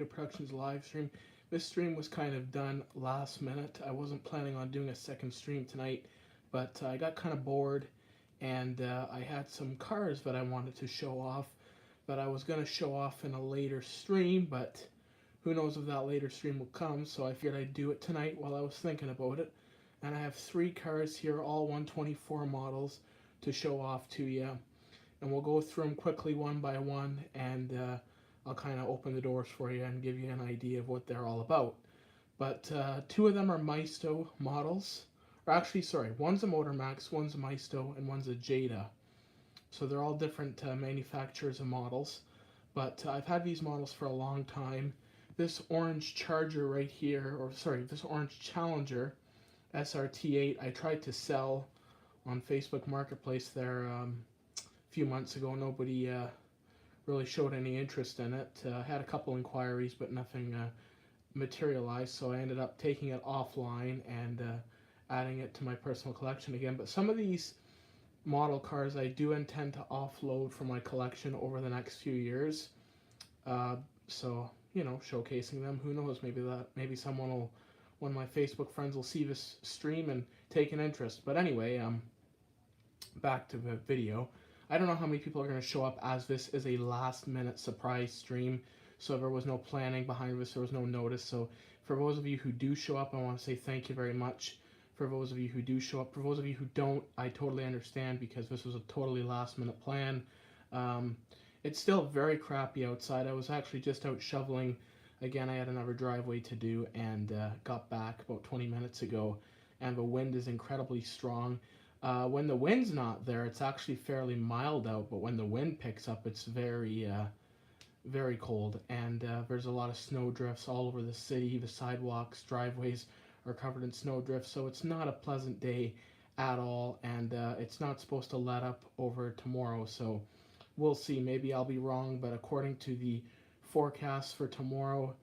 Video Productions live stream. This stream was kind of done last minute. I wasn't planning on doing a second stream tonight, but I got kind of bored and I had some cars that I wanted to show off that I was going to show off in a later stream, but who knows if that later stream will come, so I figured I'd do it tonight while I was thinking about it. And I have 3 cars here, all 124 models, to show off to you. And we'll go through them quickly one by one, and I'll kind of open the doors for you and give you an idea of what they're all about. But 2 of them are Maisto models. Or actually, sorry, one's a Motor Max, one's a Maisto, and one's a Jada. So they're all different manufacturers and models. But I've had these models for a long time. This orange Charger right here, or sorry, this orange Challenger SRT8, I tried to sell on Facebook Marketplace there a few months ago. Nobody really showed any interest in it. I had a couple inquiries, but nothing materialized, so I ended up taking it offline and adding it to my personal collection again. But some of these model cars I do intend to offload from my collection over the next few years. So, you know, showcasing them. Who knows, maybe someone will, one of my Facebook friends will see this stream and take an interest. But anyway, back to the video. I don't know how many people are going to show up, as this is a last minute surprise stream, so there was no planning behind this, there was no notice. So for those of you who do show up, I want to say thank you very much. For those of you who do show up, for those of you who don't, I totally understand, because this was a totally last minute plan. It's still very crappy outside. I was actually just out shoveling. Again, I had another driveway to do, and got back about 20 minutes ago, and the wind is incredibly strong. When the wind's not there, it's actually fairly mild out, but when the wind picks up, it's very cold, and there's a lot of snow drifts all over the city. The sidewalks, driveways are covered in snow drifts, so it's not a pleasant day at all, and it's not supposed to let up over tomorrow, so we'll see. Maybe I'll be wrong, but according to the forecast for tomorrow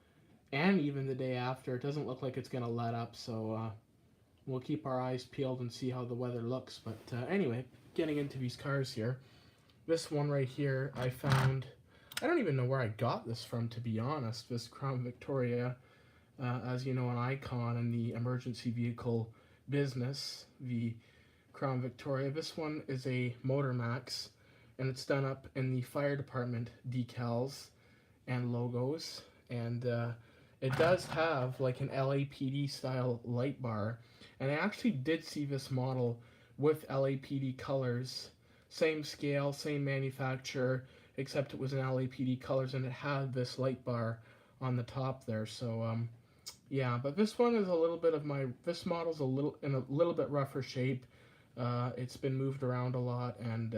and even the day after, it doesn't look like it's going to let up, so we'll keep our eyes peeled and see how the weather looks. But anyway, getting into these cars here. This one right here, I found, I don't even know where I got this from, to be honest. This Crown Victoria, as you know, an icon in the emergency vehicle business, the Crown Victoria. This one is a Motor Max, and it's done up in the fire department decals and logos. And it does have like an LAPD style light bar. And I actually did see this model with LAPD colors, same scale, same manufacturer, except it was in LAPD colors, and it had this light bar on the top there. So yeah, but this one is a little bit of this model's in a little bit rougher shape. It's been moved around a lot, and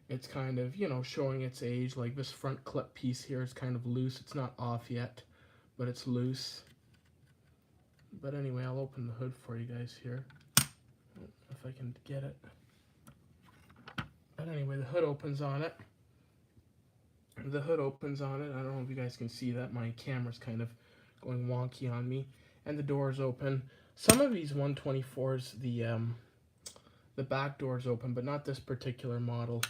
it's kind of, you know, showing its age. Like this front clip piece here is kind of loose. It's not off yet, but it's loose. But anyway, I'll open the hood for you guys here, if I can get it. But anyway, the hood opens on it. The hood opens on it. I don't know if you guys can see that. My camera's kind of going wonky on me. And the doors open. Some of these 124s, the back door's open, but not this particular model.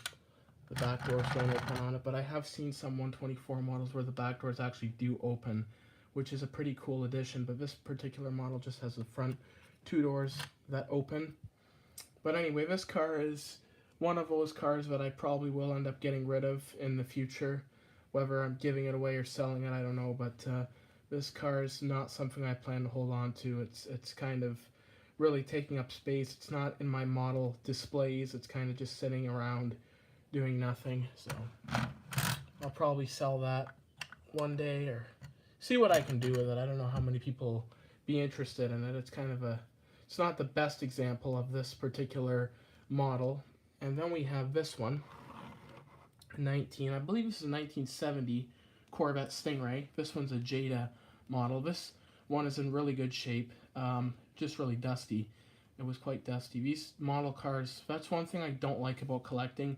The back doors don't open on it, but I have seen some 124 models where the back doors actually do open, which is a pretty cool addition. But this particular model just has the front 2 doors that open. But anyway, this car is one of those cars that I probably will end up getting rid of in the future. Whether I'm giving it away or selling it, I don't know. But this car is not something I plan to hold on to. It's kind of really taking up space. It's not in my model displays. It's kind of just sitting around doing nothing. So I'll probably sell that one day, or see what I can do with it. I don't know how many people be interested in it. It's kind of it's not the best example of this particular model. And then we have this one, I believe this is a 1970 Corvette Stingray. This one's a Jada model. This one is in really good shape, just really dusty. It was quite dusty. These model cars, that's one thing I don't like about collecting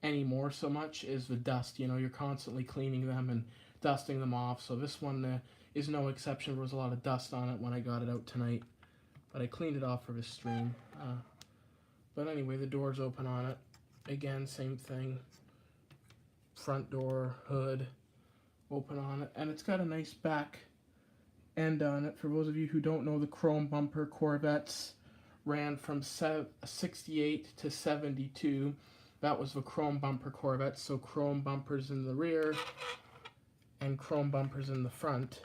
anymore so much, is the dust. You know, you're constantly cleaning them and dusting them off. So this one is no exception. There was a lot of dust on it when I got it out tonight, but I cleaned it off for this stream. But anyway, the doors open on it. Again, same thing. Front door, hood, open on it, and it's got a nice back end on it. For those of you who don't know, the chrome bumper Corvettes ran from 68 to 72. That was the chrome bumper Corvette, so chrome bumpers in the rear and chrome bumpers in the front.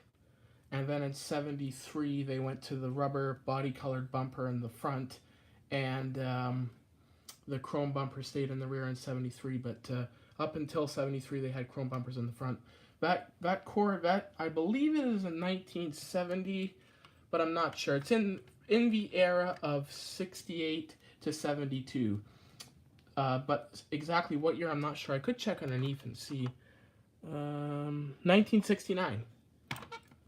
And then in 73, they went to the rubber body-colored bumper in the front, and the chrome bumper stayed in the rear in 73, but up until 73, they had chrome bumpers in the front. That Corvette, I believe it is in 1970, but I'm not sure. It's in the era of 68 to 72. But exactly what year, I'm not sure. I could check underneath and see. 1969.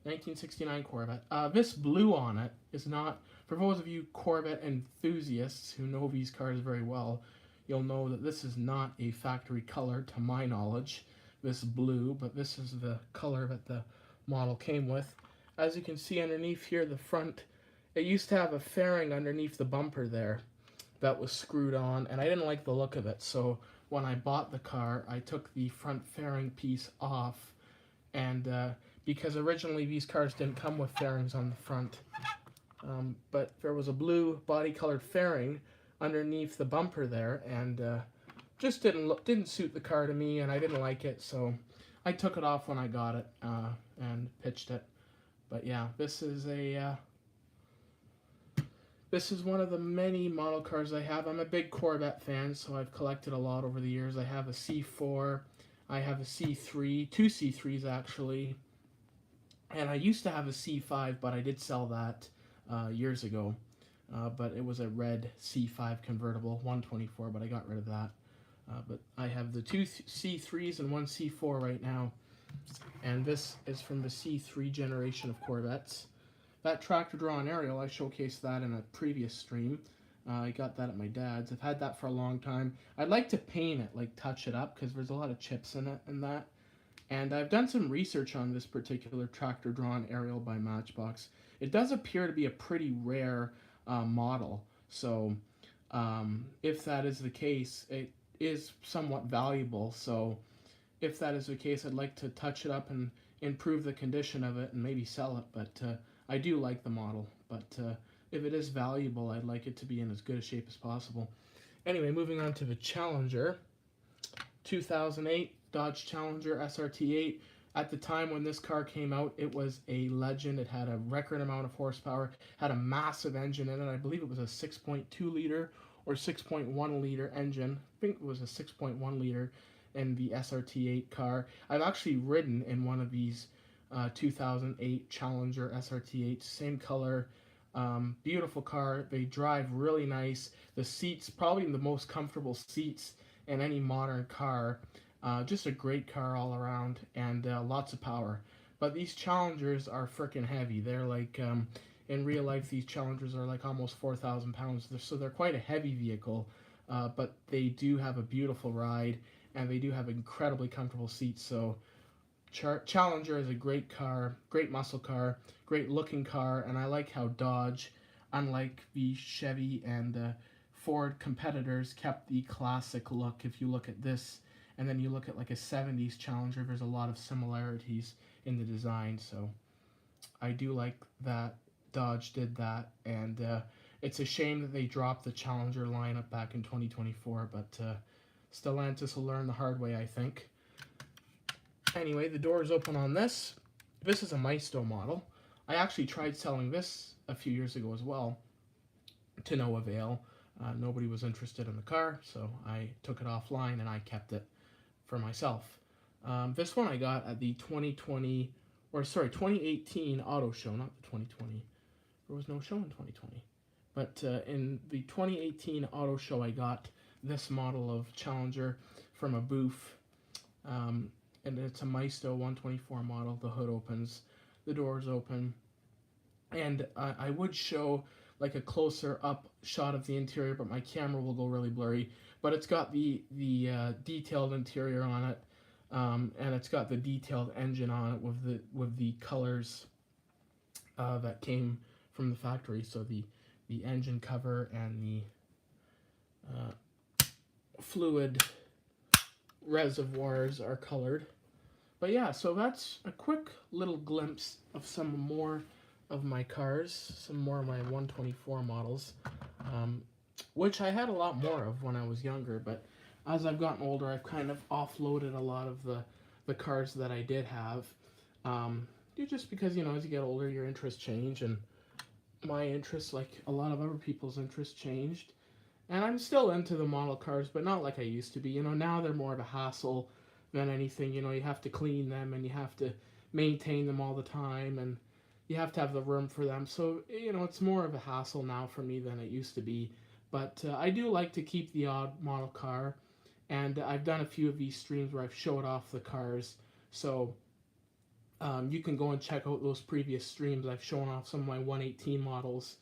1969 Corvette. This blue on it is not, for those of you Corvette enthusiasts who know these cars very well, you'll know that this is not a factory color to my knowledge, this blue, but this is the color that the model came with. As you can see underneath here, the front, it used to have a fairing underneath the bumper there that was screwed on, and I didn't like the look of it, so when I bought the car, I took the front fairing piece off, and because originally these cars didn't come with fairings on the front, but there was a blue body-colored fairing underneath the bumper there, and just didn't suit the car to me, and I didn't like it, so I took it off when I got it and pitched it. But yeah, this is one of the many model cars I have. I'm a big Corvette fan, so I've collected a lot over the years. I have a C4, I have a C3, two C3s actually, and I used to have a C5, but I did sell that years ago. But it was a red C5 convertible, 124, but I got rid of that. But I have the two C3s and one C4 right now, and this is from the C3 generation of Corvettes. That tractor-drawn aerial, I showcased that in a previous stream. I got that at my dad's. I've had that for a long time. I'd like to paint it, like touch it up, because there's a lot of chips in it and that. And I've done some research on this particular tractor-drawn aerial by Matchbox. It does appear to be a pretty rare model. So if that is the case, it is somewhat valuable. So if that is the case, I'd like to touch it up and improve the condition of it and maybe sell it. But I do like the model. But if it is valuable, I'd like it to be in as good a shape as possible. Anyway, moving on to the Challenger. 2008 Dodge Challenger SRT8. At the time when this car came out, it was a legend. It had a record amount of horsepower, had a massive engine in it. I believe it was a 6.2 liter or 6.1 liter engine. I think it was a 6.1 liter in the SRT8 car. I've actually ridden in one of these 2008 Challenger SRT8, same color, beautiful car. They drive really nice. The seats, probably the most comfortable seats in any modern car. Just a great car all around, and lots of power. But these Challengers are freaking heavy. They're like, in real life, these Challengers are like almost 4,000 pounds. So they're quite a heavy vehicle, but they do have a beautiful ride, and they do have incredibly comfortable seats. So Challenger is a great car, great muscle car, great looking car, and I like how Dodge, unlike the Chevy and Ford competitors, kept the classic look. If you look at this, and then you look at like a 70s Challenger, there's a lot of similarities in the design, so I do like that Dodge did that, and it's a shame that they dropped the Challenger lineup back in 2024, but Stellantis will learn the hard way, I think. Anyway, the door is open on this. This is a Maisto model. I actually tried selling this a few years ago as well, to no avail. Nobody was interested in the car, so I took it offline and I kept it for myself. This one I got at the 2018 auto show, not the 2020. There was no show in 2020. But in the 2018 auto show, I got this model of Challenger from a booth. And it's a Maisto 124 model. The hood opens, the doors open. And I would show like a closer up shot of the interior, but my camera will go really blurry. But it's got the detailed interior on it, and it's got the detailed engine on it with the colors that came from the factory. So the engine cover and the fluid reservoirs are colored. But yeah, so that's a quick little glimpse of some more of my cars, some more of my 124 models, um, which I had a lot more of when I was younger. But as I've gotten older, I've kind of offloaded a lot of the cars that I did have. Um, just because, as you get older, your interests change, and my interests, like a lot of other people's interests, changed. And I'm still into the model cars, but not like I used to be. Now they're more of a hassle than anything. You have to clean them and you have to maintain them all the time, and you have to have the room for them. So, it's more of a hassle now for me than it used to be. But I do like to keep the odd model car, and I've done a few of these streams where I've showed off the cars. So you can go and check out those previous streams. I've shown off some of my 118 models.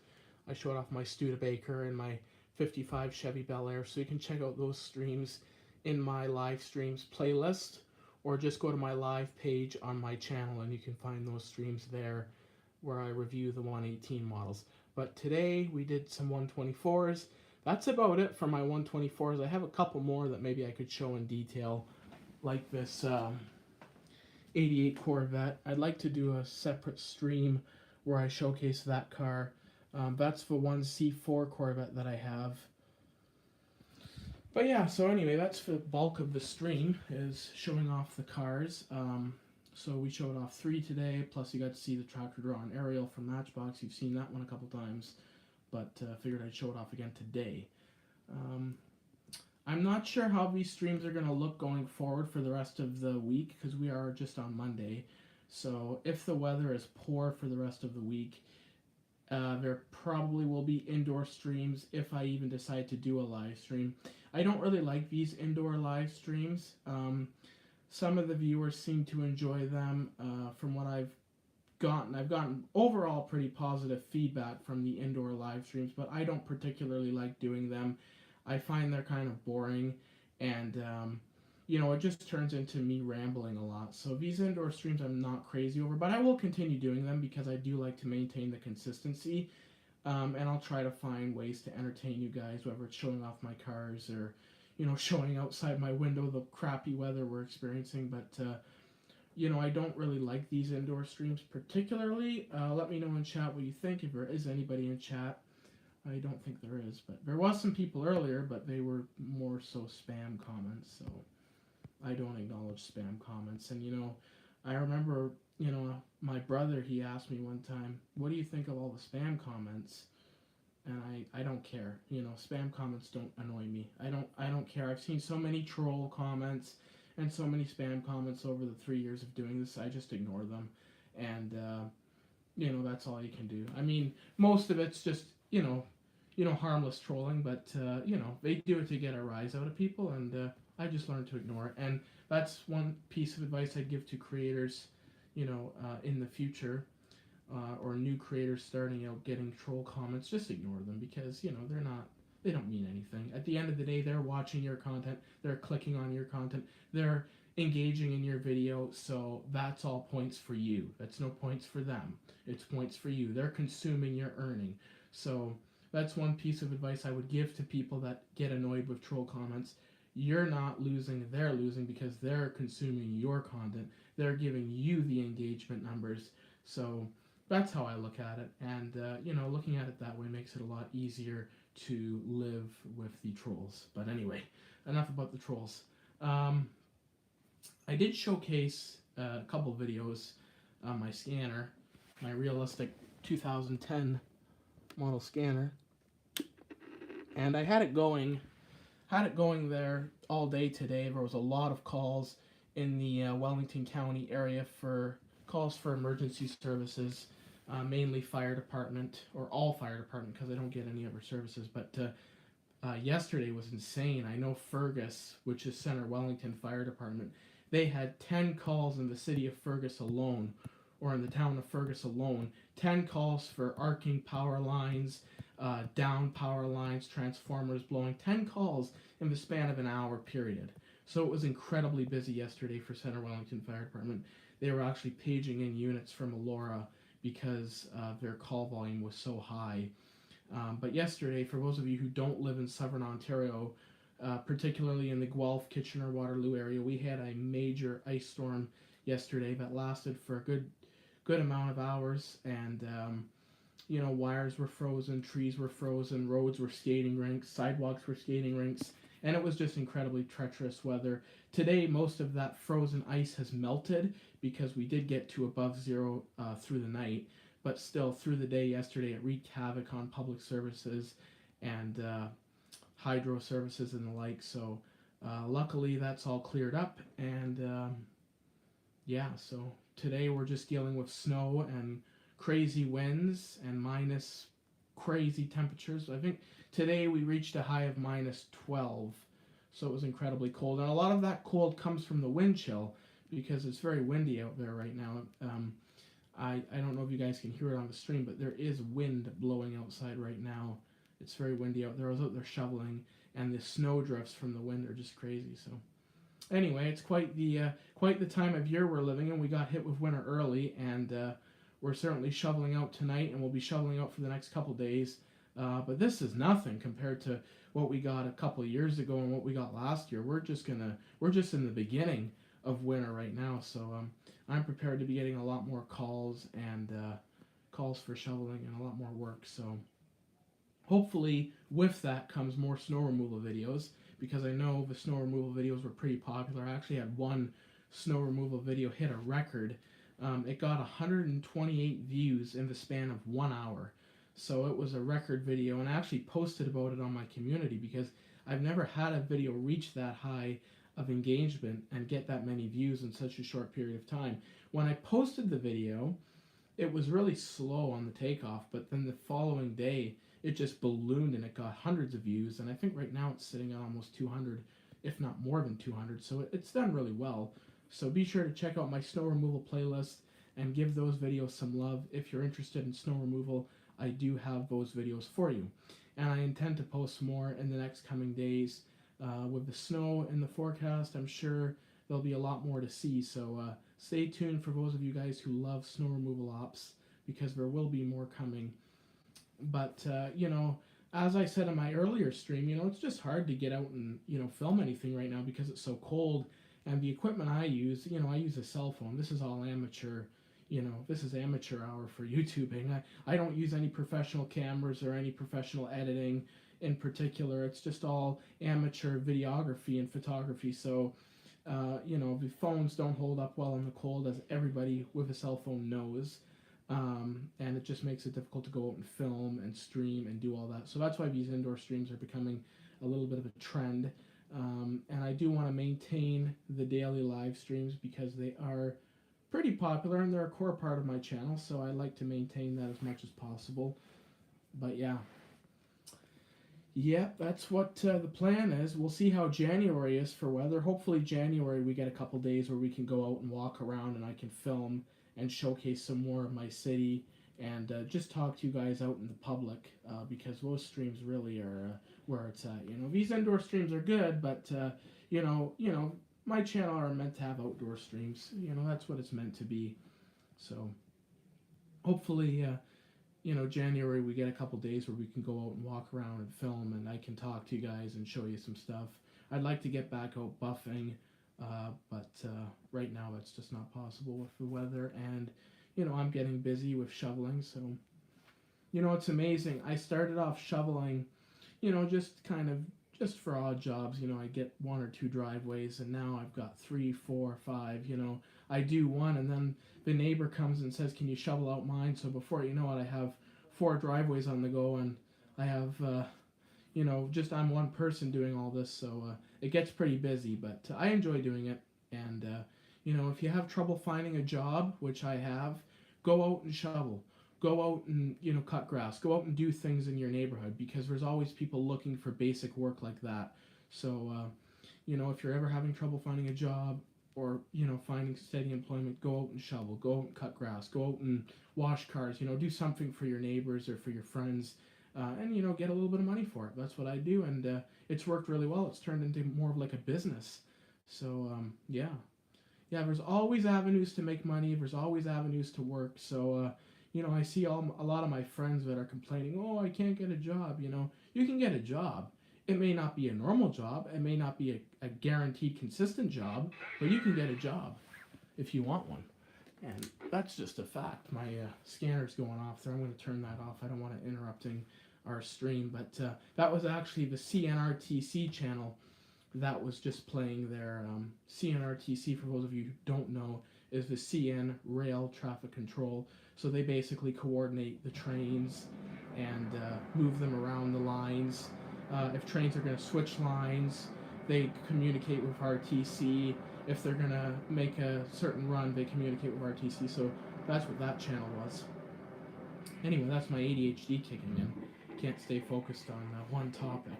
I showed off my Studebaker and my 55 Chevy Bel Air. So you can check out those streams in my live streams playlist, or just go to my live page on my channel and you can find those streams there where I review the 118 models. But today we did some 124s. That's about it for my 124s. I have a couple more that maybe I could show in detail, like this 88 Corvette. I'd like to do a separate stream where I showcase that car. That's the 1C4 Corvette that I have. But yeah, so anyway, that's the bulk of the stream, is showing off the cars. So we showed off 3 today, plus you got to see the tractor drawn aerial from Matchbox. You've seen that one a couple times, but figured I'd show it off again today. I'm not sure how these streams are going to look going forward for the rest of the week, because we are just on Monday. So if the weather is poor for the rest of the week, there probably will be indoor streams if I even decide to do a live stream. I don't really like these indoor live streams. Some of the viewers seem to enjoy them. From what I've gotten overall pretty positive feedback from the indoor live streams, but I don't particularly like doing them. I find they're kind of boring, and it just turns into me rambling a lot. So these indoor streams I'm not crazy over, but I will continue doing them because I do like to maintain the consistency. And I'll try to find ways to entertain you guys, whether it's showing off my cars or, showing outside my window the crappy weather we're experiencing. But, I don't really like these indoor streams particularly. Let me know in chat what you think, if there is anybody in chat. I don't think there is, but there was some people earlier, but they were more so spam comments, so I don't acknowledge spam comments. And, I remember, my brother, he asked me one time, what do you think of all the spam comments? And I don't care. Spam comments don't annoy me. I don't care. I've seen so many troll comments and so many spam comments over the 3 years of doing this. I just ignore them. And, that's all you can do. I mean, most of it's just, harmless trolling, but, they do it to get a rise out of people, and I just learned to ignore it. And that's one piece of advice I'd give to creators, in the future, or new creators starting out getting troll comments. Just ignore them, because, they don't mean anything. At the end of the day, they're watching your content, they're clicking on your content, they're engaging in your video, so that's all points for you. That's no points for them. It's points for you. They're consuming, you're earning. So that's one piece of advice I would give to people that get annoyed with troll comments. You're not losing, they're losing, because they're consuming your content. They're giving you the engagement numbers. So that's how I look at it. And, looking at it that way makes it a lot easier to live with the trolls. But anyway, enough about the trolls. I did showcase a couple videos on my scanner, my realistic 2010 model scanner, and I had it going there all day today. There was a lot of calls in the Wellington County area for calls for emergency services, mainly fire department, or all fire department, because I don't get any other services. But yesterday was insane. I know Fergus, which is Center Wellington Fire Department, they had 10 calls in the city of Fergus alone, or in the town of Fergus alone. 10 calls for arcing power lines, down power lines, transformers blowing. 10 calls in the span of an hour period. So it was incredibly busy yesterday for Center Wellington Fire Department. They were actually paging in units from Elora because their call volume was so high. But yesterday, for those of you who don't live in Southern Ontario, particularly in the Guelph, Kitchener, Waterloo area, we had a major ice storm yesterday that lasted for a good amount of hours, and wires were frozen, trees were frozen, roads were skating rinks, sidewalks were skating rinks, and it was just incredibly treacherous weather. Today, most of that frozen ice has melted because we did get to above zero through the night, but still, through the day yesterday, it wreaked havoc on public services and hydro services and the like. So, luckily, that's all cleared up, and yeah, so today we're just dealing with snow and crazy winds and minus crazy temperatures. I think today we reached a high of minus 12, so it was incredibly cold. And a lot of that cold comes from the wind chill because it's very windy out there right now. I don't know if you guys can hear it on the stream, but there is wind blowing outside right now. It's very windy out there. I was out there shoveling, and the snow drifts from the wind are just crazy. So anyway, it's quite the time of year we're living in. We got hit with winter early, and we're certainly shoveling out tonight, and we'll be shoveling out for the next couple days. But this is nothing compared to what we got a couple of years ago and what we got last year. We're just in the beginning of winter right now, so I'm prepared to be getting a lot more calls and calls for shoveling and a lot more work. So hopefully, with that comes more snow removal videos, because I know the snow removal videos were pretty popular. I actually had one snow removal video hit a record. It got 128 views in the span of 1 hour. So it was a record video, and I actually posted about it on my community because I've never had a video reach that high of engagement and get that many views in such a short period of time. When I posted the video, it was really slow on the takeoff, but then the following day, it just ballooned and it got hundreds of views, and I think right now it's sitting at almost 200, if not more than 200, so it's done really well. So be sure to check out my snow removal playlist and give those videos some love. If you're interested in snow removal, I do have those videos for you. And I intend to post more in the next coming days. With the snow in the forecast, I'm sure there'll be a lot more to see, so stay tuned for those of you guys who love snow removal ops, because there will be more coming. But, as I said in my earlier stream, it's just hard to get out and, film anything right now because it's so cold. And the equipment I use, I use a cell phone. This is all amateur, this is amateur hour for YouTubing. I don't use any professional cameras or any professional editing in particular. It's just all amateur videography and photography. So, the phones don't hold up well in the cold, as everybody with a cell phone knows. And it just makes it difficult to go out and film and stream and do all that. So that's why these indoor streams are becoming a little bit of a trend. And I do want to maintain the daily live streams because they are pretty popular and they're a core part of my channel, so I like to maintain that as much as possible. But yeah, that's what the plan is. We'll see how January is for weather. Hopefully January we get a couple days where we can go out and walk around and I can film and showcase some more of my city and just talk to you guys out in the public, because those streams really are where it's at. These indoor streams are good, but my channel are meant to have outdoor streams. That's what it's meant to be. So hopefully, January we get a couple days where we can go out and walk around and film, and I can talk to you guys and show you some stuff. I'd like to get back out buffing, but right now that's just not possible with the weather, and I'm getting busy with shoveling. So it's amazing. I started off shoveling, just for odd jobs. I get 1 or 2 driveways, and now I've got 3, 4, 5. I do one, and then the neighbor comes and says, "Can you shovel out mine?" So before you know it, I have 4 driveways on the go, and I have, just I'm one person doing all this, so it gets pretty busy. But I enjoy doing it, and if you have trouble finding a job, which I have, go out and shovel. Go out and, cut grass. Go out and do things in your neighborhood, because there's always people looking for basic work like that. So, if you're ever having trouble finding a job or, finding steady employment, go out and shovel. Go out and cut grass. Go out and wash cars. Do something for your neighbors or for your friends, and, get a little bit of money for it. That's what I do, and it's worked really well. It's turned into more of like a business. So, yeah, there's always avenues to make money. There's always avenues to work. So, I see a lot of my friends that are complaining, "Oh, I can't get a job." You can get a job. It may not be a normal job. It may not be a guaranteed, consistent job, but you can get a job. if you want one. And that's just a fact. My scanner's going off there. I'm going to turn that off. I don't want it interrupting our stream. But that was actually the CNRTC channel that was just playing there. CNRTC, for those of you who don't know, is the CN Rail Traffic Control. So they basically coordinate the trains and move them around the lines. If trains are going to switch lines, they communicate with RTC. If they're going to make a certain run, they communicate with RTC. So that's what that channel was. Anyway, that's my ADHD kicking in. Can't stay focused on one topic.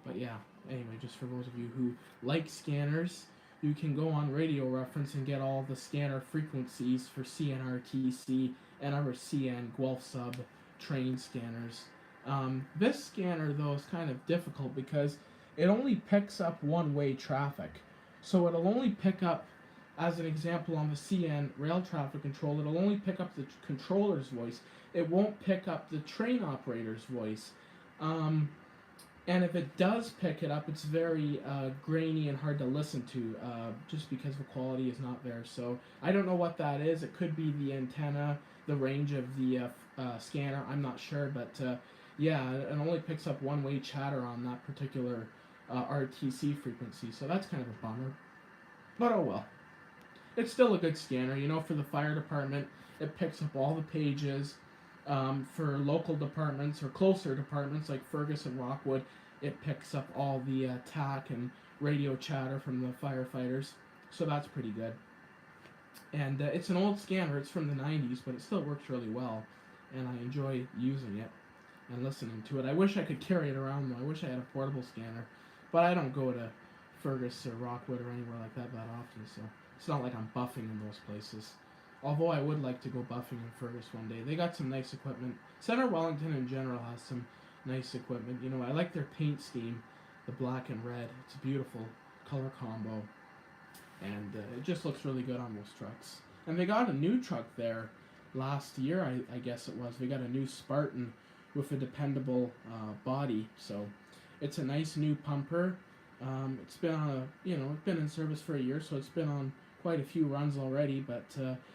But yeah, anyway, just for those of you who like scanners, you can go on Radio Reference and get all the scanner frequencies for CNRTC and other CN Guelph Sub train scanners. This scanner, though, is kind of difficult because it only picks up one-way traffic. So it'll only pick up, as an example on the CN Rail Traffic Control, it'll only pick up the controller's voice. It won't pick up the train operator's voice. And if it does pick it up, it's very grainy and hard to listen to, just because the quality is not there. So I don't know what that is. It could be the antenna, the range of the scanner. I'm not sure, but yeah, it only picks up one-way chatter on that particular RTC frequency. So that's kind of a bummer. But oh well. It's still a good scanner. You know, for the fire department, it picks up all the pages. For local departments or closer departments like Fergus and Rockwood, it picks up all the TAC and radio chatter from the firefighters, so that's pretty good. And it's an old scanner, it's from the 90s, but it still works really well, and I enjoy using it and listening to it. I wish I could carry it around though. I wish I had a portable scanner, but I don't go to Fergus or Rockwood or anywhere like that often, so it's not like I'm buffing in those places. Although I would like to go buffing in Fergus one day. They got some nice equipment. Center Wellington in general has some nice equipment. You know, I like their paint scheme, the black and red. It's a beautiful color combo. And it just looks really good on those trucks. And they got a new truck there last year, I guess it was. They got a new Spartan with a dependable body. So it's a nice new pumper. It's been on it's been in service for a year, so it's been on quite a few runs already, but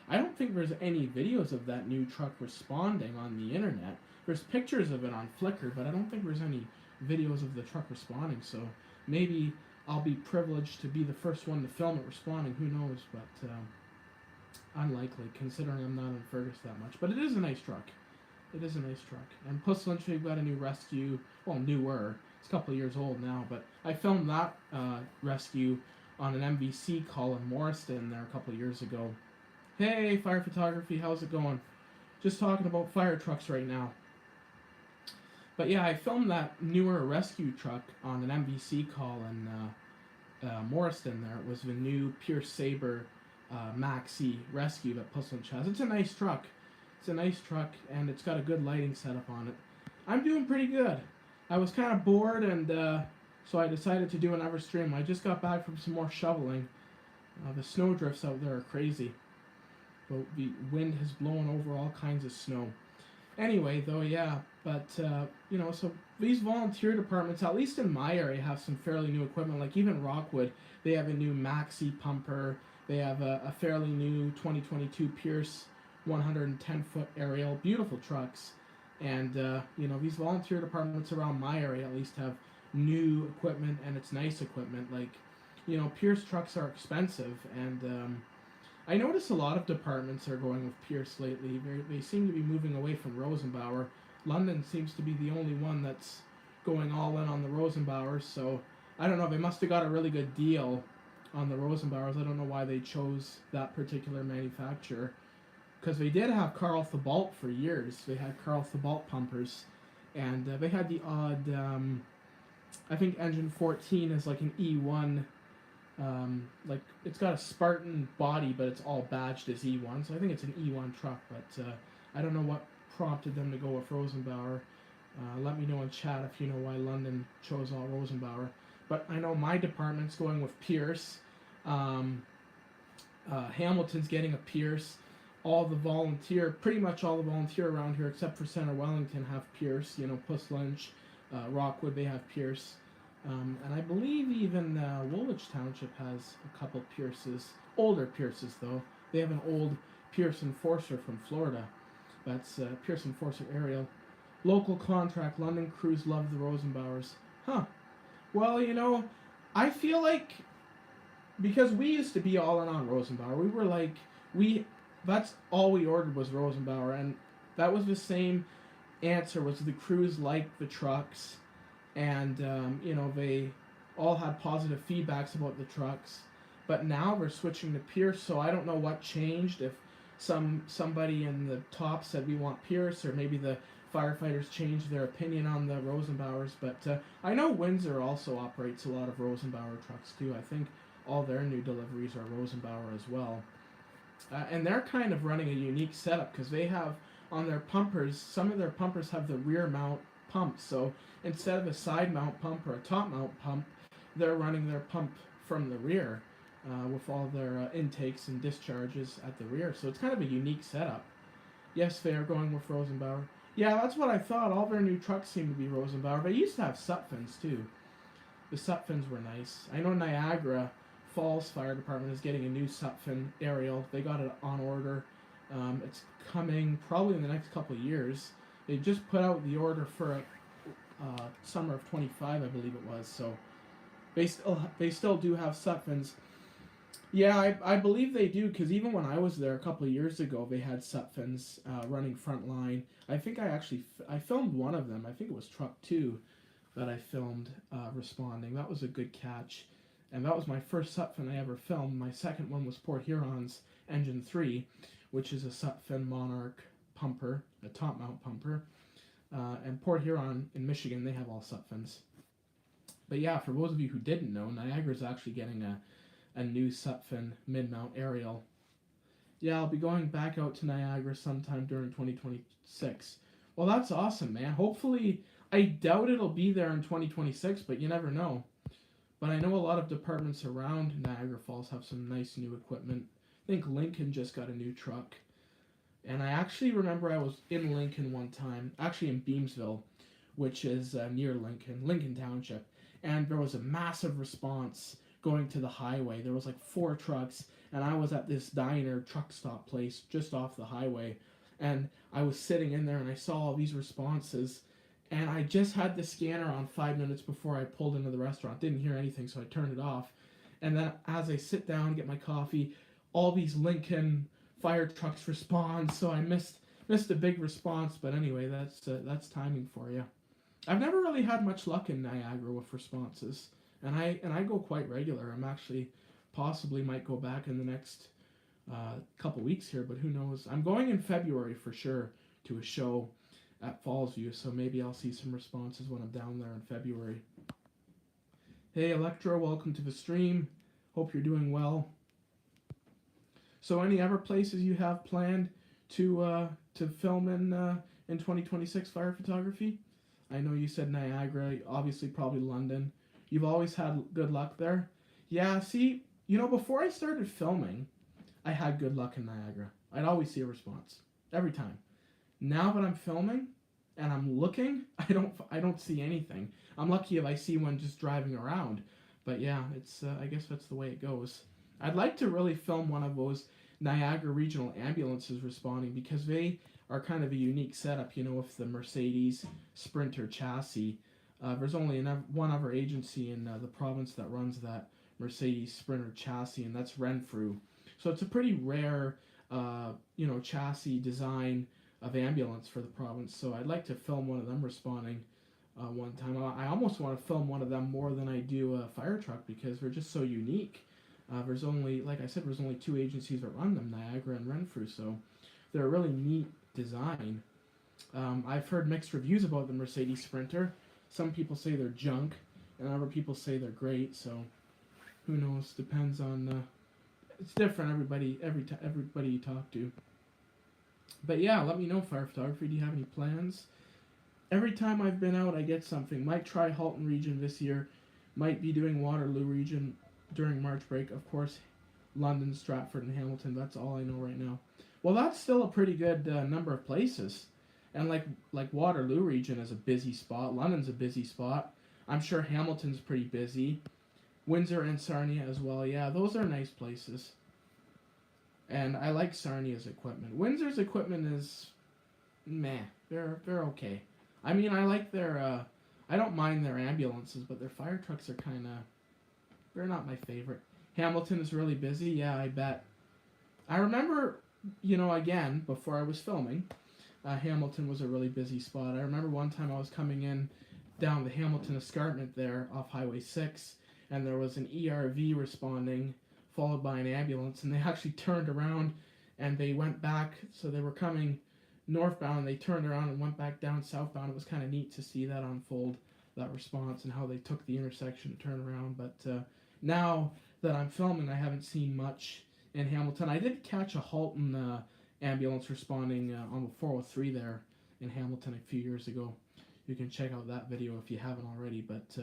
I don't think there's any videos of that new truck responding on the internet. There's pictures of it on Flickr, but I don't think there's any videos of the truck responding, so maybe I'll be privileged to be the first one to film it responding, who knows, but unlikely, considering I'm not in Fergus that much. But it is a nice truck. It is a nice truck. And Puss Lynch, we've got a new rescue, well, newer, it's a couple of years old now, but I filmed that rescue on an MVC call in Morriston there a couple of years ago. Hey, Fire Photography, how's it going? Just talking about fire trucks right now. But yeah, I filmed that newer rescue truck on an MVC call in Morriston there. It was the new Pierce Saber Maxi rescue that Puss Lynch has. It's a nice truck. It's a nice truck, and it's got a good lighting setup on it. I'm doing pretty good. I was kind of bored, and so I decided to do another stream. I just got back from some more shoveling. The snow drifts out there are crazy. But the wind has blown over all kinds of snow. Anyway, though, yeah. But, so these volunteer departments, at least in my area, have some fairly new equipment. Like even Rockwood, they have a new Maxi pumper. They have a fairly new 2022 Pierce 110-foot aerial. Beautiful trucks. And, these volunteer departments around my area at least have new equipment, and it's nice equipment. Like, Pierce trucks are expensive, and I notice a lot of departments are going with Pierce lately. They seem to be moving away from Rosenbauer. London seems to be the only one that's going all in on the Rosenbauers, so I don't know, they must have got a really good deal on the Rosenbauers. I don't know why they chose that particular manufacturer, because they did have Carl Thibault for years. They had Carl Thibault pumpers, and they had the odd I think engine 14 is like an E1, like it's got a Spartan body, but it's all badged as E1, so I think it's an E1 truck, but I don't know what prompted them to go with Rosenbauer. Let me know in chat if you know why London chose all Rosenbauer. But I know my department's going with Pierce. Hamilton's getting a Pierce. Pretty much all the volunteer around here, except for Center Wellington, have Pierce. Puss Lynch, Rockwood, they have Pierce. And I believe even Woolwich Township has a couple Pierces. Older Pierces, though. They have an old Pierce Enforcer from Florida. That's Pierce Enforcer Aerial. Local contract. London crews love the Rosenbauers. Huh. Well, I feel like because we used to be all in on Rosenbauer. We were like we that's all we ordered was Rosenbauer, and that was the same answer. Was the crews liked the trucks, and they all had positive feedbacks about the trucks. But now we're switching to Pierce, so I don't know what changed. If somebody in the top said we want Pierce, or maybe the firefighters changed their opinion on the Rosenbauers. But I know Windsor also operates a lot of Rosenbauer trucks too. I think all their new deliveries are Rosenbauer as well. And they're kind of running a unique setup because they have on their pumpers, some of their pumpers have the rear mount pump. So instead of a side mount pump or a top mount pump, they're running their pump from the rear with all their intakes and discharges at the rear. So it's kind of a unique setup. Yes, they are going with Rosenbauer. Yeah, that's what I thought. All their new trucks seem to be Rosenbauer. They used to have Sutphens too. The Sutphens were nice. I know Niagara Falls Fire Department is getting a new Sutphen aerial. They got it on order. It's coming probably in the next couple of years. They just put out the order for summer of 25, I believe it was. So they still do have Sutphens. Yeah, I believe they do, because even when I was there a couple of years ago, they had Sutphens running front line. I think I filmed one of them. I think it was Truck 2 that I filmed responding. That was a good catch. And that was my first Sutphen I ever filmed. My second one was Port Huron's Engine 3, which is a Sutphen Monarch pumper, a top mount pumper. And Port Huron in Michigan, they have all Sutphens. But yeah, for those of you who didn't know, Niagara's actually getting a new Sutphen mid-mount aerial. Yeah, I'll be going back out to Niagara sometime during 2026. Well, that's awesome, man. Hopefully, I doubt it'll be there in 2026, but you never know. But I know a lot of departments around Niagara Falls have some nice new equipment. I think Lincoln just got a new truck. And I actually remember I was in Lincoln one time, actually in Beamsville, which is near Lincoln Township. And there was a massive response going to the highway. There was like 4 trucks, and I was at this diner truck stop place just off the highway. And I was sitting in there, and I saw all these responses. And I just had the scanner on 5 minutes before I pulled into the restaurant. Didn't hear anything, so I turned it off. And then as I sit down, get my coffee, all these Lincoln fire trucks respond. So I missed a big response. But anyway, that's timing for you. I've never really had much luck in Niagara with responses, and I go quite regular. I'm actually possibly might go back in the next couple weeks here, but who knows? I'm going in February for sure to a show at Fallsview, so maybe I'll see some responses when I'm down there in February. Hey Electro, welcome to the stream. Hope you're doing well. So any other places you have planned to film in 2026 fire photography? I know you said Niagara, obviously probably London. You've always had good luck there. Yeah, see, before I started filming, I had good luck in Niagara. I'd always see a response every time. Now that I'm filming and I'm looking, I don't see anything. I'm lucky if I see one just driving around. But yeah, it's I guess that's the way it goes. I'd like to really film one of those Niagara Regional ambulances responding, because they are kind of a unique setup, with the Mercedes Sprinter chassis. There's only one other agency in the province that runs that Mercedes Sprinter chassis, and that's Renfrew. So it's a pretty rare, chassis design of ambulance for the province. So I'd like to film one of them responding one time. I almost want to film one of them more than I do a fire truck, because they're just so unique. There's only, like I said, there's only 2 agencies that run them, Niagara and Renfrew. So they're a really neat design. I've heard mixed reviews about the Mercedes Sprinter. Some people say they're junk, and other people say they're great. So who knows? Depends on. It's different. Everybody you talk to. But yeah, let me know, fire photography. Do you have any plans? Every time I've been out, I get something. Might try Halton region this year. Might be doing Waterloo region during March break. Of course, London, Stratford, and Hamilton. That's all I know right now. Well, that's still a pretty good number of places. And like Waterloo region is a busy spot. London's a busy spot. I'm sure Hamilton's pretty busy. Windsor and Sarnia as well. Yeah, those are nice places. and I like Sarnia's equipment. Windsor's equipment is meh. They're okay. I mean, I like their. I don't mind their ambulances, but their fire trucks are kind of. They're not my favorite. Hamilton is really busy. Yeah, I bet. I remember, again before I was filming, Hamilton was a really busy spot. I remember one time I was coming in down the Hamilton escarpment there off Highway 6, and there was an ERV responding, followed by an ambulance, and they actually turned around and they went back. So they were coming northbound, and they turned around and went back down southbound. It was kind of neat to see that unfold, that response, and how they took the intersection to turn around. But now that I'm filming, I haven't seen much in Hamilton. I did catch a Halton ambulance responding on the 403 there in Hamilton a few years ago. You can check out that video if you haven't already, but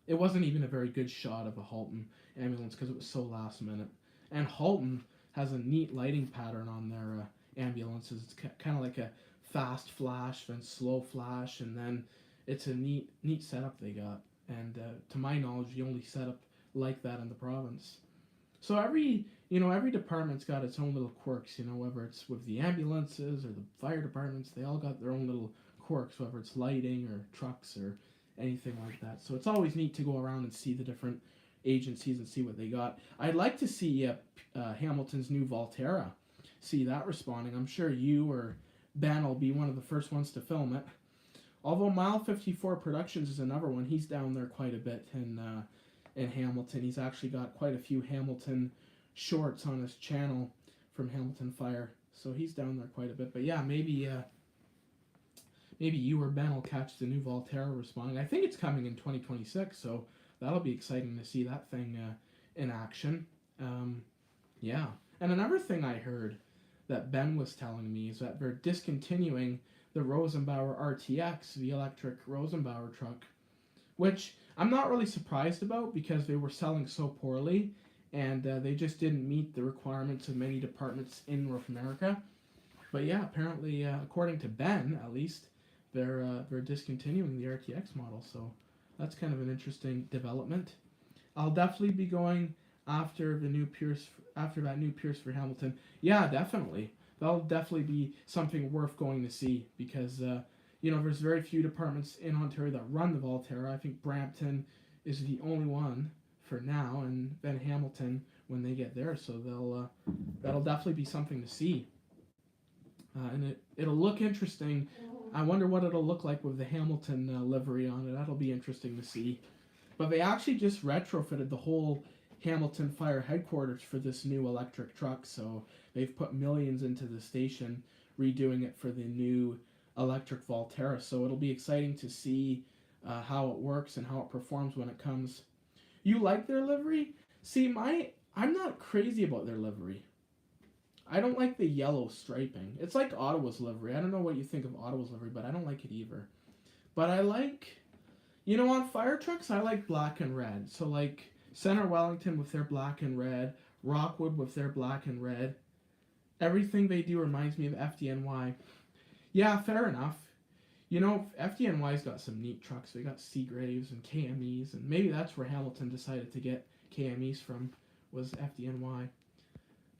it wasn't even a very good shot of a Halton ambulance because it was so last minute. And Halton has a neat lighting pattern on their ambulances. It's kind of like a fast flash, then slow flash, and then it's a neat setup they got. And to my knowledge, the only setup like that in the province. So every department's got its own little quirks, whether it's with the ambulances or the fire departments, they all got their own little quirks, whether it's lighting or trucks or anything like that. So it's always neat to go around and see the different agencies and see what they got. I'd like to see Hamilton's new Volterra, see that responding. I'm sure you or Ben will be one of the first ones to film it. Although Mile 54 Productions is another one, he's down there quite a bit in Hamilton. He's actually got quite a few Hamilton shorts on his channel from Hamilton Fire, so he's down there quite a bit. But yeah, maybe you or Ben will catch the new Volterra responding. I think it's coming in 2026, so that'll be exciting to see that thing in action. Yeah, and another thing I heard that Ben was telling me is that they're discontinuing the Rosenbauer RTX, the electric Rosenbauer truck, which I'm not really surprised about because they were selling so poorly, and they just didn't meet the requirements of many departments in North America. But yeah, apparently, according to Ben, at least, they're discontinuing the RTX model. So that's kind of an interesting development. I'll definitely be going after that new Pierce for Hamilton. Yeah, definitely. That'll definitely be something worth going to see because there's very few departments in Ontario that run the Volterra. I think Brampton is the only one for now, and then Hamilton when they get there. So that'll definitely be something to see, and it'll look interesting. I wonder what it'll look like with the Hamilton livery on it. That'll be interesting to see. But they actually just retrofitted the whole Hamilton Fire headquarters for this new electric truck, so they've put millions into the station, redoing it for the new electric Volterra. So it'll be exciting to see how it works and how it performs when it comes. You like their livery? See, I'm not crazy about their livery. I don't like the yellow striping. It's like Ottawa's livery. I don't know what you think of Ottawa's livery, but I don't like it either. But I like, on fire trucks, I like black and red. So like Center Wellington with their black and red, Rockwood with their black and red. Everything they do reminds me of FDNY. Yeah, fair enough. FDNY's got some neat trucks. They got Seagraves and KMEs, and maybe that's where Hamilton decided to get KMEs from, was FDNY.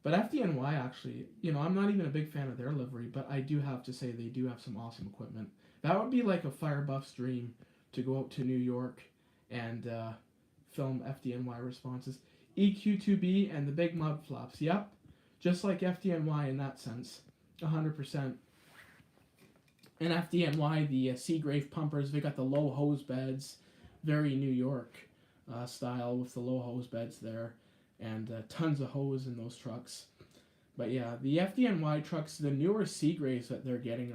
But FDNY actually, I'm not even a big fan of their livery, but I do have to say they do have some awesome equipment. That would be like a fire buff's dream to go out to New York and film FDNY responses. EQ2B and the big mud flaps. Yep, just like FDNY in that sense, 100%. And FDNY, the Seagrave pumpers, they got the low hose beds, very New York style with the low hose beds there, and tons of hose in those trucks. But yeah, the FDNY trucks, the newer Seagraves that they're getting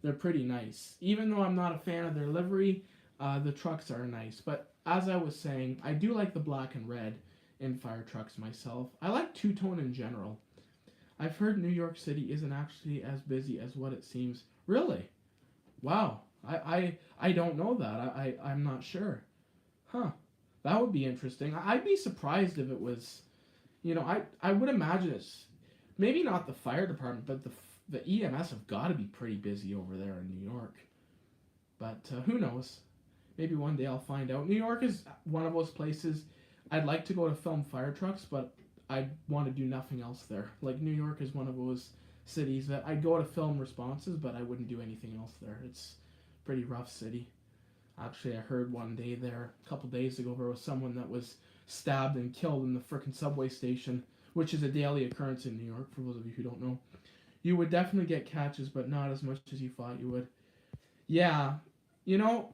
they're pretty nice. Even though I'm not a fan of their livery, the trucks are nice. But as I was saying, I do like the black and red in fire trucks myself. I like two-tone in general. I've heard New York City isn't actually as busy as what it seems. Really? Wow. I don't know that. I'm not sure. Huh. That would be interesting. I'd be surprised if it was, I would imagine it's maybe not the fire department, but the EMS have got to be pretty busy over there in New York. But who knows? Maybe one day I'll find out. New York is one of those places I'd like to go to film fire trucks, but I'd want to do nothing else there. Like New York is one of those cities that I'd go to film responses, but I wouldn't do anything else there. It's a pretty rough city. Actually, I heard one day there, a couple days ago, there was someone that was stabbed and killed in the frickin' subway station, which is a daily occurrence in New York, for those of you who don't know. You would definitely get catches, but not as much as you thought you would. Yeah, you know,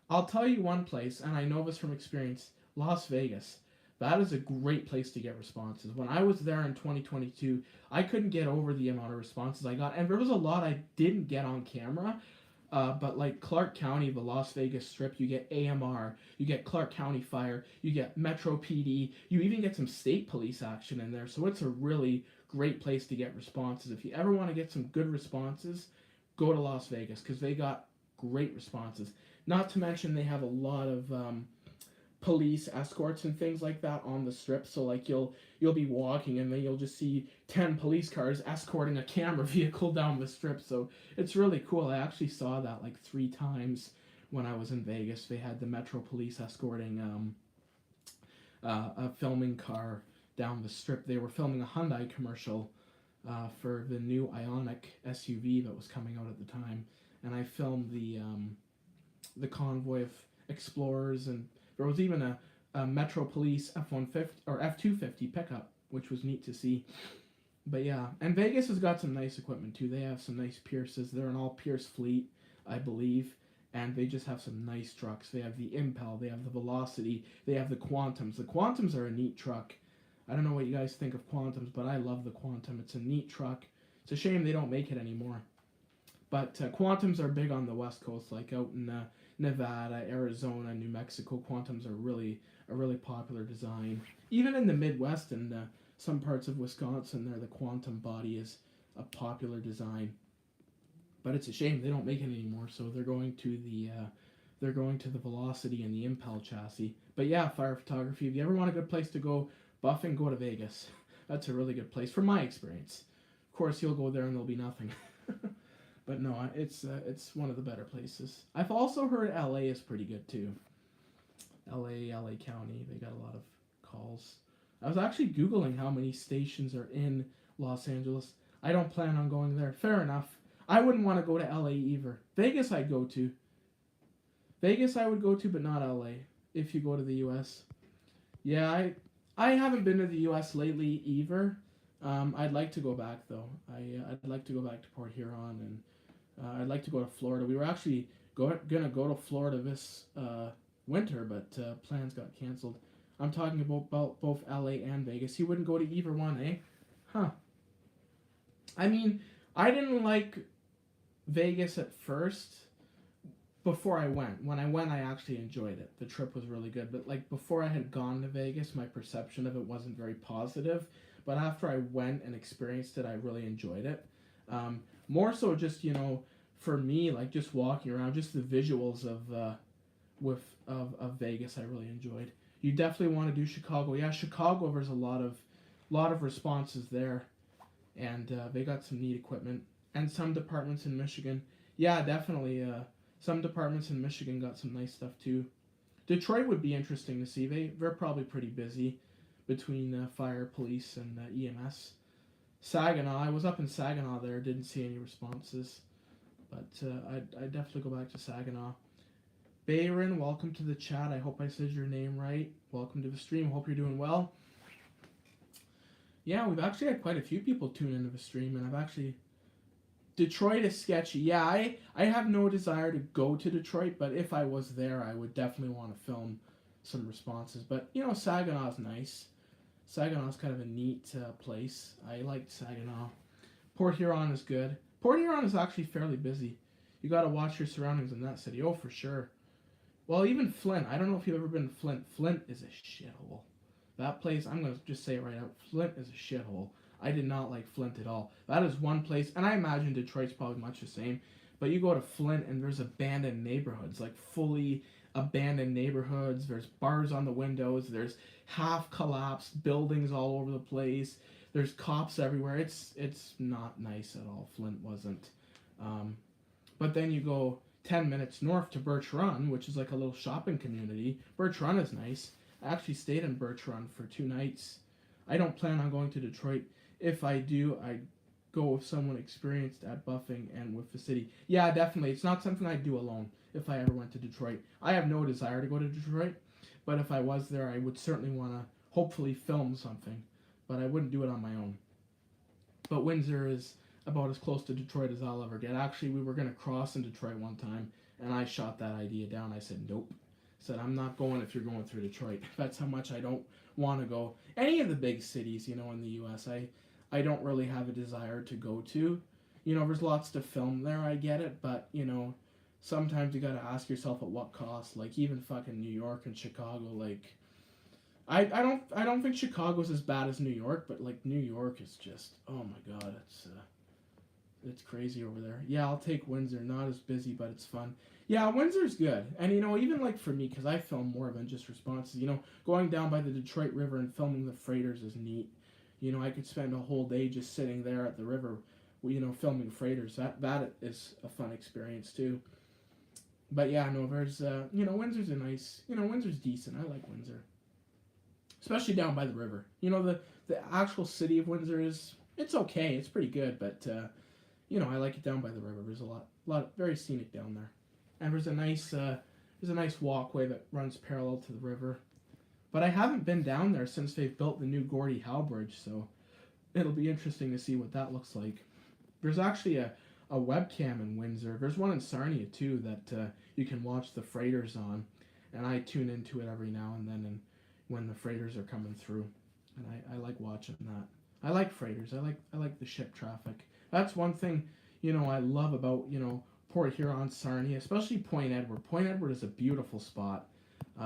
I'll tell you one place, and I know this from experience, Las Vegas. That is a great place to get responses. When I was there in 2022, I couldn't get over the amount of responses I got, and there was a lot I didn't get on camera. But like Clark County, the Las Vegas Strip, you get AMR, you get Clark County Fire, you get Metro PD, you even get some state police action in there. So it's a really great place to get responses. If you ever want to get some good responses, go to Las Vegas because they got great responses. Not to mention they have a lot of police escorts and things like that on the strip. So like you'll be walking and then you'll just see 10 police cars escorting a camera vehicle down the strip. So it's really cool. I actually saw that like 3 times when I was in Vegas. They had the Metro Police escorting a filming car down the strip. They were filming a Hyundai commercial for the new Ioniq SUV that was coming out at the time, and I filmed the convoy of explorers, and there was even a Metro Police F-150 or F-250 pickup, which was neat to see. But yeah, and Vegas has got some nice equipment too. They have some nice Pierces. They're an all Pierce fleet, I believe, and they just have some nice trucks. They have the Impel, they have the Velocity, they have the Quantums. The Quantums are a neat truck. I don't know what you guys think of Quantums, but I love the Quantum. It's a neat truck. It's a shame they don't make it anymore. But Quantums are big on the West Coast, like out in Nevada, Arizona, New Mexico. Quantums are a really popular design. Even in the Midwest and some parts of Wisconsin, there the Quantum body is a popular design. But it's a shame they don't make it anymore. So they're going to the Velocity and the Impel chassis. But yeah, fire photography. If you ever want a good place to go buffing, go to Vegas. That's a really good place from my experience. Of course, you'll go there and there'll be nothing. But no, it's one of the better places. I've also heard LA is pretty good too. LA County, they got a lot of calls. I was actually Googling how many stations are in Los Angeles. I don't plan on going there. Fair enough. I wouldn't want to go to LA either. Vegas I'd go to. Vegas I would go to, but not LA if you go to the US. Yeah, I haven't been to the US lately either. I'd like to go back though. I'd like to go back to Port Huron, and I'd like to go to Florida. We were actually gonna go to Florida this winter, but plans got canceled. I'm talking about both LA and Vegas. You wouldn't go to either one, eh? Huh. I mean, I didn't like Vegas at first. Before I went. When I went, I actually enjoyed it. The trip was really good. But like before I had gone to Vegas, my perception of it wasn't very positive. But after I went and experienced it, I really enjoyed it. More so just, for me, like just walking around, just the visuals of Vegas I really enjoyed. You definitely want to do Chicago. Yeah, Chicago, there's a lot of responses there. And they got some neat equipment. And some departments in Michigan. Yeah, definitely. Some departments in Michigan got some nice stuff too. Detroit would be interesting to see. They're probably pretty busy between fire, police, and EMS. Saginaw, I was up in Saginaw there, didn't see any responses. But I'd definitely go back to Saginaw. Bayron, welcome to the chat. I hope I said your name right. Welcome to the stream. Hope you're doing well. Yeah, we've actually had quite a few people tune into the stream, and I've actually... Detroit is sketchy. Yeah, I have no desire to go to Detroit, but if I was there, I would definitely want to film some responses. But, Saginaw's nice. Saginaw's kind of a neat place. I liked Saginaw. Port Huron is good. Port Huron is actually fairly busy. You got to watch your surroundings in that city. Oh, for sure. Well, even Flint. I don't know if you've ever been to Flint. Flint is a shithole. That place, I'm going to just say it right out. Flint is a shithole. I did not like Flint at all. That is one place, and I imagine Detroit's probably much the same, but you go to Flint and there's abandoned neighborhoods, like fully abandoned neighborhoods. There's bars on the windows. There's half collapsed buildings all over the place. There's cops everywhere. It's not nice at all. Flint wasn't. But then you go 10 minutes north to Birch Run, which is like a little shopping community. Birch Run is nice. I actually stayed in Birch Run for 2 nights. I don't plan on going to Detroit. If I do, I go with someone experienced at buffing and with the city. Yeah, definitely. It's not something I'd do alone if I ever went to Detroit. I have no desire to go to Detroit, but if I was there, I would certainly want to hopefully film something, but I wouldn't do it on my own. But Windsor is about as close to Detroit as I'll ever get. Actually, we were going to cross in Detroit one time, and I shot that idea down. I said, nope. I said, I'm not going if you're going through Detroit. That's how much I don't want to go. Any of the big cities, in the U.S., I don't really have a desire to go to. There's lots to film there, I get it, but, sometimes you gotta ask yourself at what cost. Like, even fucking New York and Chicago, like, I don't think Chicago's as bad as New York, but, like, New York is just, oh my god, it's crazy over there. Yeah, I'll take Windsor. Not as busy, but it's fun. Yeah, Windsor's good. And, even, like, for me, because I film more than just responses, going down by the Detroit River and filming the freighters is neat. I could spend a whole day just sitting there at the river, filming freighters. That is a fun experience, too. But, yeah, no, there's, Windsor's a nice, Windsor's decent. I like Windsor. Especially down by the river. The actual city of Windsor it's okay. It's pretty good, but, I like it down by the river. There's a lot, very scenic down there. And there's a nice walkway that runs parallel to the river. But I haven't been down there since they've built the new Gordie Howe Bridge, so it'll be interesting to see what that looks like. There's actually a webcam in Windsor. There's one in Sarnia, too, that you can watch the freighters on, and I tune into it every now and then when the freighters are coming through, and I like watching that. I like freighters. I like the ship traffic. That's one thing, I love about, Port Huron, Sarnia, especially Point Edward. Point Edward is a beautiful spot.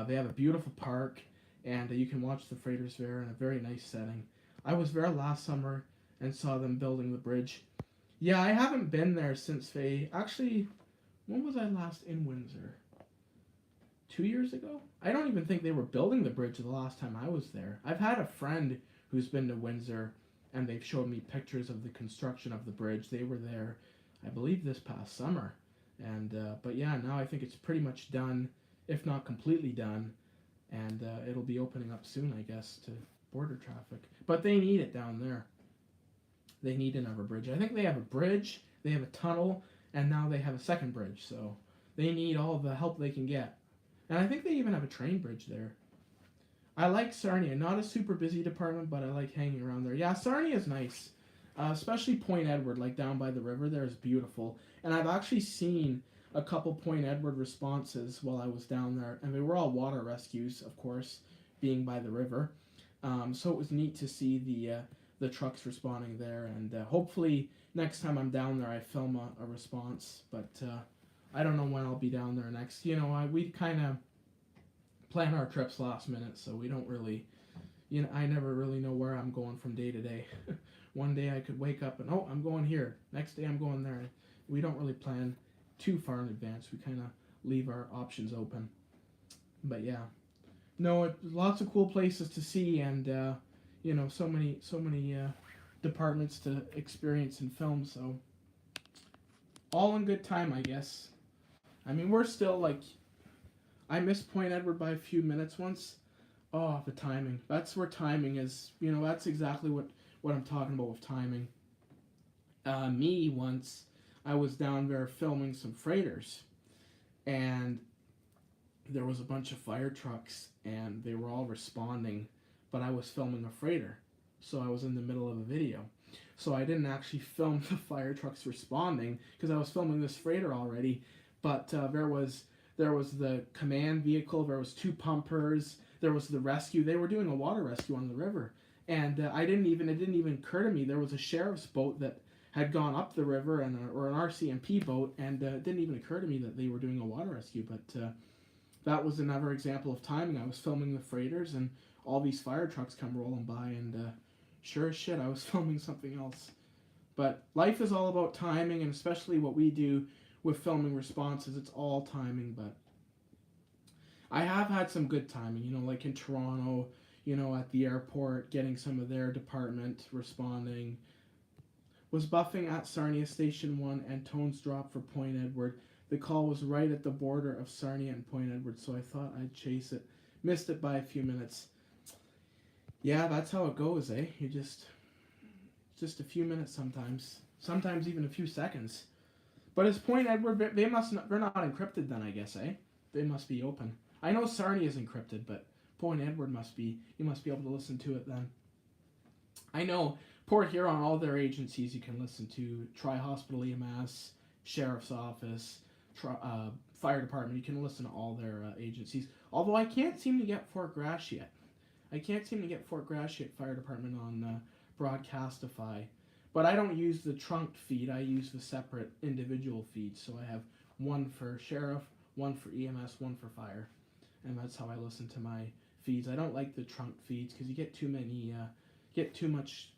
They have a beautiful park, and you can watch the freighters there in a very nice setting. I was there last summer and saw them building the bridge. Yeah, I haven't been there since when was I last in Windsor? 2 years ago? I don't even think they were building the bridge the last time I was there. I've had a friend who's been to Windsor, and they've showed me pictures of the construction of the bridge. They were there, I believe, this past summer. And but yeah, now I think it's pretty much done, if not completely done. And it'll be opening up soon, I guess, to border traffic. But they need it down there. They need another bridge. I think they have a bridge, they have a tunnel, and now they have a second bridge. So they need all the help they can get. And I think they even have a train bridge there. I like Sarnia. Not a super busy department, but I like hanging around there. Yeah, Sarnia is nice. Especially Point Edward, like down by the river there, is beautiful. And I've actually seen a couple Point Edward responses while I was down there, and they were all water rescues, of course, being by the river. So it was neat to see the trucks responding there, and hopefully next time I'm down there I film a response, but I don't know when I'll be down there next. We kind of plan our trips last minute, so we don't really, I never really know where I'm going from day to day. One day I could wake up and, I'm going here. Next day I'm going there. We don't really plan too far in advance. We kind of leave our options open. But yeah, no, lots of cool places to see, and so many departments to experience and film. So all in good time, I guess. I mean, we're still like, I missed Point Edward by a few minutes once. Oh, the timing. That's where timing is. That's exactly what I'm talking about with timing. Me once, I was down there filming some freighters, and there was a bunch of fire trucks, and they were all responding, but I was filming a freighter, so I was in the middle of a video. So I didn't actually film the fire trucks responding, because I was filming this freighter already, but there was the command vehicle, there was 2 pumpers, there was the rescue. They were doing a water rescue on the river, and it didn't even occur to me there was a sheriff's boat that had gone up the river, or an RCMP boat, and it didn't even occur to me that they were doing a water rescue. But that was another example of timing. I was filming the freighters, and all these fire trucks come rolling by, and sure as shit, I was filming something else. But life is all about timing, and especially what we do with filming responses, it's all timing. But I have had some good timing, like in Toronto, at the airport, getting some of their department responding. Was buffing at Sarnia Station 1, and tones dropped for Point Edward. The call was right at the border of Sarnia and Point Edward, so I thought I'd chase it. Missed it by a few minutes. Yeah, that's how it goes, eh? You just a few minutes sometimes. Sometimes even a few seconds. But is Point Edward, they must not, they're not encrypted then, I guess, eh? They must be open. I know Sarnia is encrypted, but Point Edward must be, you must be able to listen to it then. I know Port Huron, all their agencies you can listen to, Tri-Hospital EMS, Sheriff's Office, Fire Department, you can listen to all their agencies. Although I can't seem to get Fort Grash yet. I can't seem to get Fort Gratiot Fire Department on Broadcastify. But I don't use the trunked feed. I use the separate individual feeds. So I have one for sheriff, one for EMS, one for fire. And that's how I listen to my feeds. I don't like the trunked feeds because you get too many, get too much,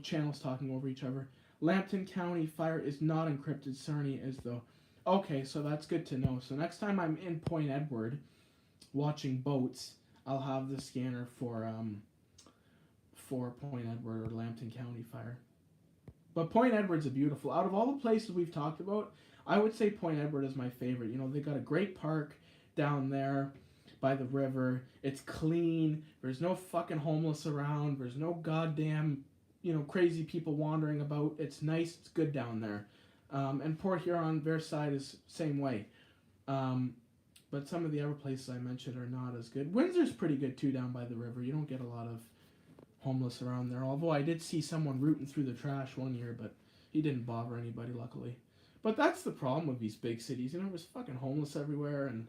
channels talking over each other. Lambton County Fire is not encrypted. Sarnia is though. Okay, so that's good to know. So next time I'm in Point Edward watching boats, I'll have the scanner for Point Edward or Lambton County Fire. But Point Edward's a beautiful. Out of all the places we've talked about, I would say Point Edward is my favorite. They got a great park down there by the river. It's clean. There's no fucking homeless around. There's no goddamn, crazy people wandering about. It's nice. It's good down there. And Port Huron, their side is same way. But some of the other places I mentioned are not as good. Windsor's pretty good too down by the river. You don't get a lot of homeless around there. Although I did see someone rooting through the trash one year, but he didn't bother anybody, luckily. But that's the problem with these big cities. There's fucking homeless everywhere and,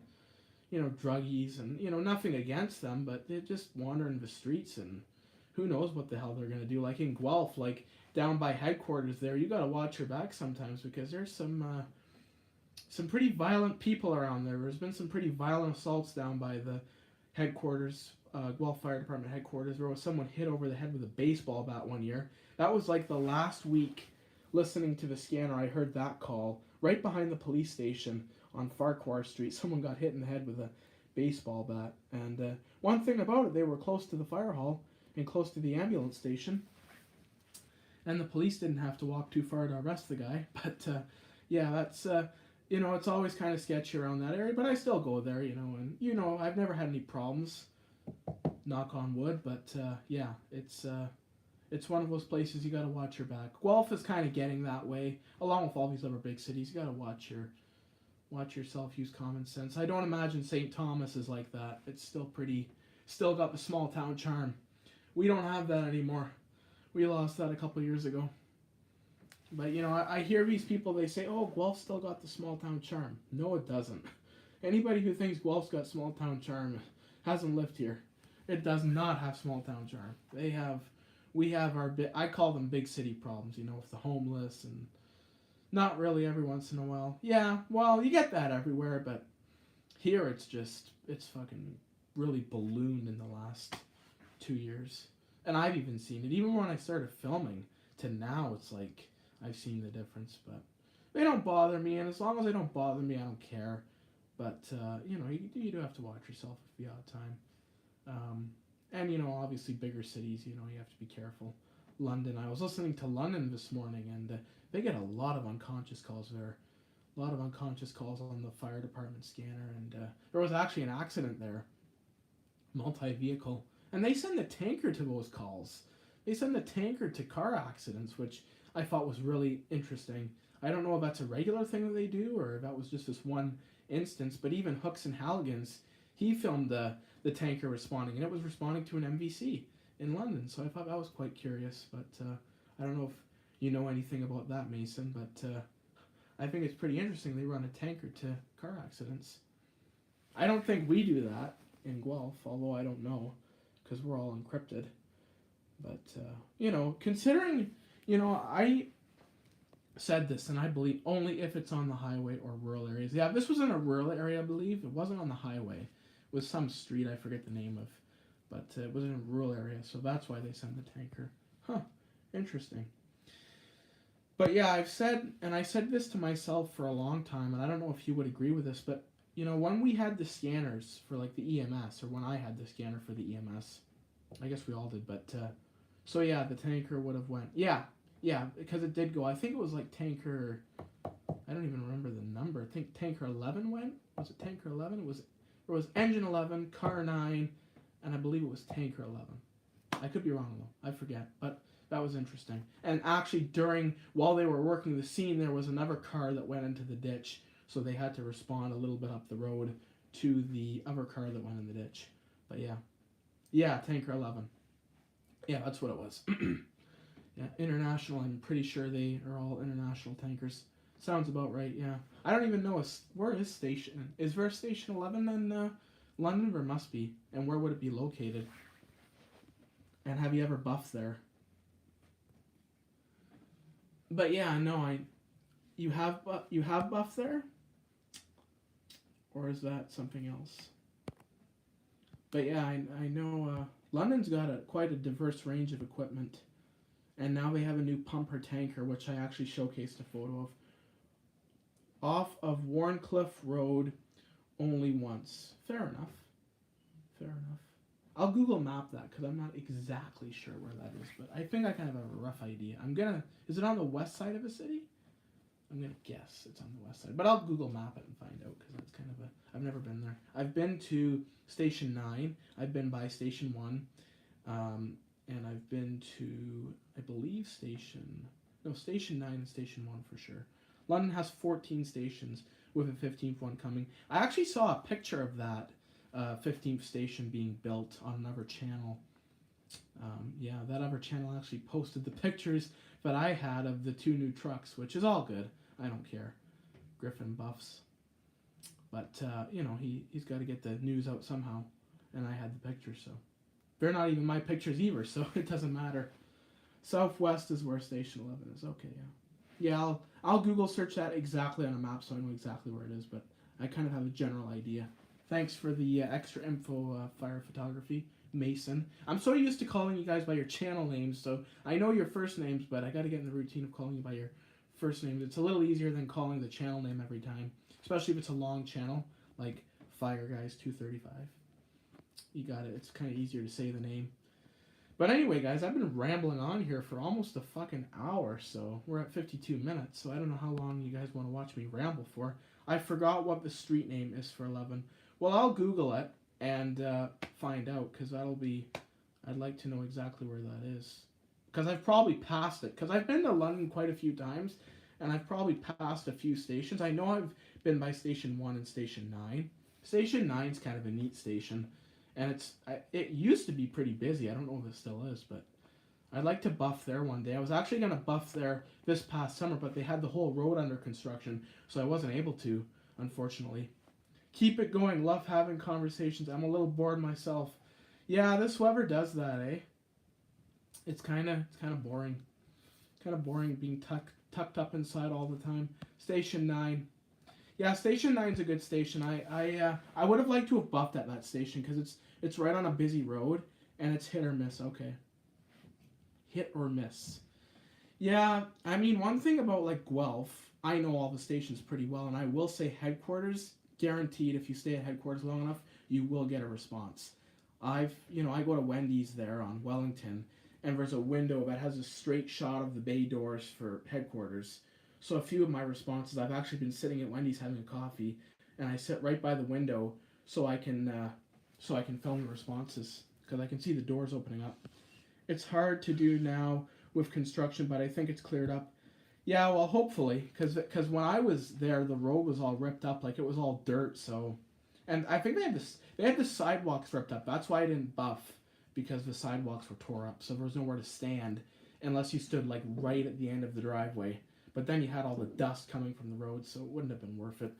druggies and, nothing against them, but they're just wandering the streets and who knows what the hell they're going to do. Like in Guelph, like down by headquarters there, you got to watch your back sometimes because there's some pretty violent people around there. There's been some pretty violent assaults down by the headquarters, Guelph Fire Department headquarters. There was someone hit over the head with a baseball bat one year. That was like the last week listening to the scanner. I heard that call right behind the police station on Farquhar Street. Someone got hit in the head with a baseball bat. And one thing about it, they were close to the fire hall and close to the ambulance station. And the police didn't have to walk too far to arrest the guy. But yeah, that's... it's always kind of sketchy around that area, but I still go there, and, I've never had any problems, knock on wood, but, yeah, it's one of those places you gotta watch your back. Guelph is kind of getting that way, along with all these other big cities. You gotta watch yourself, use common sense. I don't imagine St. Thomas is like that. It's still got the small town charm. We don't have that anymore. We lost that a couple years ago. But, I hear these people, they say, oh, Guelph's still got the small town charm. No, it doesn't. Anybody who thinks Guelph's got small town charm hasn't lived here. It does not have small town charm. We have I call them big city problems, with the homeless and not really every once in a while. Yeah, well, you get that everywhere, but here it's fucking really ballooned in the last 2 years. And I've even seen it. Even when I started filming to now, it's like... I've seen the difference, but they don't bother me, and as long as they don't bother me, I don't care. But, you do have to watch yourself at the odd time. And, obviously bigger cities, you have to be careful. London, I was listening to London this morning, and they get a lot of unconscious calls there. A lot of unconscious calls on the fire department scanner, and there was actually an accident there. Multi-vehicle. And they send the tanker to those calls. They send the tanker to car accidents, which... I thought was really interesting. I don't know if that's a regular thing that they do or if that was just this one instance, but even Hooks and Halligan's, he filmed the tanker responding, and it was responding to an MVC in London, so I thought that was quite curious, but I don't know if you know anything about that, Mason, but I think it's pretty interesting they run a tanker to car accidents. I don't think we do that in Guelph, although I don't know, because we're all encrypted. But, considering... I said this, and I believe only if it's on the highway or rural areas. Yeah, this was in a rural area, I believe. It wasn't on the highway. It was some street I forget the name of. But it was in a rural area, so that's why they send the tanker. Huh, interesting. But yeah, I said this to myself for a long time, and I don't know if you would agree with this, but, when we had the scanners for, like, the EMS, or when I had the scanner for the EMS, I guess we all did, but... So yeah, the tanker would have went. Yeah, because it did go. I think it was like tanker. I don't even remember the number. I think tanker 11 went. Was it tanker 11? It was engine 11, car 9, and I believe it was tanker 11. I could be wrong though. I forget, but that was interesting. And actually, while they were working the scene, there was another car that went into the ditch, so they had to respond a little bit up the road to the other car that went in the ditch. But yeah, tanker 11. Yeah, that's what it was. Yeah, international. I'm pretty sure they are all international tankers. Sounds about right. Yeah, I don't even know where is station. Is there a station 11 in London? There must be. And where would it be located? And have you ever buffed there? But yeah, no, you have buffed there, or is that something else? But yeah, I know London's got quite a diverse range of equipment. And now they have a new pumper tanker, which I actually showcased a photo of. Off of Warncliffe Road only once. Fair enough. Fair enough. I'll Google map that because I'm not exactly sure where that is, but I think I kind of have a rough idea. Is it on the west side of the city? I'm going to guess it's on the west side, but I'll Google map it and find out because that's kind of I've never been there. I've been to Station 9. I've been by Station 1. And I've been to, I believe, Station 9 and Station 1 for sure. London has 14 stations with a 15th one coming. I actually saw a picture of that 15th station being built on another channel. Yeah, that other channel actually posted the pictures that I had of the 2 new trucks, which is all good. I don't care. Griffin buffs. But, he's got to get the news out somehow. And I had the pictures, so. They're not even my pictures either, so it doesn't matter. Southwest is where Station 11 is. Okay, yeah. Yeah, I'll Google search that exactly on a map so I know exactly where it is, but I kind of have a general idea. Thanks for the extra info, Fire Photography, Mason. I'm so used to calling you guys by your channel names, so I know your first names, but I got to get in the routine of calling you by your first names. It's a little easier than calling the channel name every time, especially if it's a long channel, like Fire Guys 235. You got it. It's kind of easier to say the name. But anyway, guys, I've been rambling on here for almost a fucking hour, so we're at 52 minutes, so I don't know how long you guys want to watch me ramble for. I forgot what the street name is for 11. Well, I'll Google it and find out, because I'd like to know exactly where that is. Because I've probably passed it, because I've been to London quite a few times, and I've probably passed a few stations. I know I've been by Station 1 and Station 9. Station 9's kind of a neat station. And it used to be pretty busy. I don't know if it still is, but I'd like to buff there one day. I was actually going to buff there this past summer, but they had the whole road under construction, so I wasn't able to, unfortunately. Keep it going. Love having conversations. I'm a little bored myself. Yeah, this weather does that, eh? It's kind of boring. Kind of boring being tucked up inside all the time. Station 9. Yeah, Station 9's a good station. I would have liked to have buffed at that station because it's right on a busy road and it's hit or miss. Okay. Hit or miss. Yeah, I mean, one thing about like Guelph, I know all the stations pretty well, and I will say headquarters, guaranteed if you stay at headquarters long enough, you will get a response. I go to Wendy's there on Wellington, and there's a window that has a straight shot of the bay doors for headquarters. So a few of my responses, I've actually been sitting at Wendy's having a coffee, and I sit right by the window so I can film the responses because I can see the doors opening up. It's hard to do now with construction, but I think it's cleared up. Yeah, well, hopefully, because when I was there, the road was all ripped up, like it was all dirt. So, and I think they had the sidewalks ripped up. That's why I didn't buff, because the sidewalks were tore up, so there was nowhere to stand unless you stood like right at the end of the driveway. But then you had all the dust coming from the road, so it wouldn't have been worth it.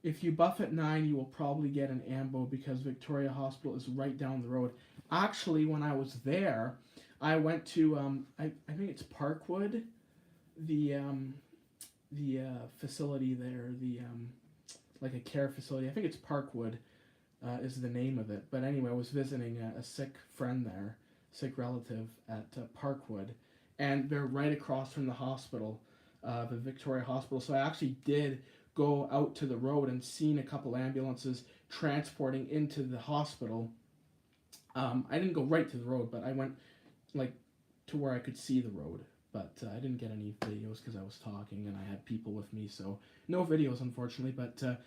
If you buff at 9, you will probably get an ambo because Victoria Hospital is right down the road. Actually, when I was there, I went to I think it's Parkwood, the facility there, like a care facility. I think it's Parkwood is the name of it. But anyway, I was visiting a sick friend there, sick relative at Parkwood. And they're right across from the hospital, the Victoria Hospital. So I actually did go out to the road and seen a couple ambulances transporting into the hospital. I didn't go right to the road, but I went like to where I could see the road. But I didn't get any videos because I was talking and I had people with me. So no videos, unfortunately. But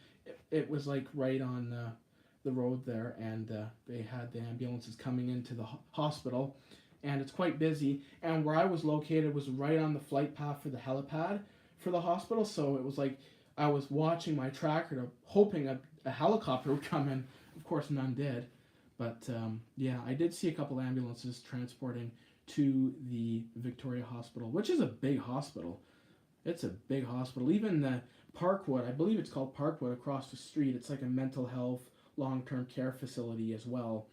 it was like right on the road there, and they had the ambulances coming into the hospital, and it's quite busy. And where I was located was right on the flight path for the helipad for the hospital, so it was like I was watching my tracker, hoping a helicopter would come in. Of course, none did. But yeah, I did see a couple ambulances transporting to the Victoria Hospital, which is a big hospital. It's a big hospital. Even the Parkwood, I believe it's called Parkwood across the street, it's like a mental health long-term care facility as well.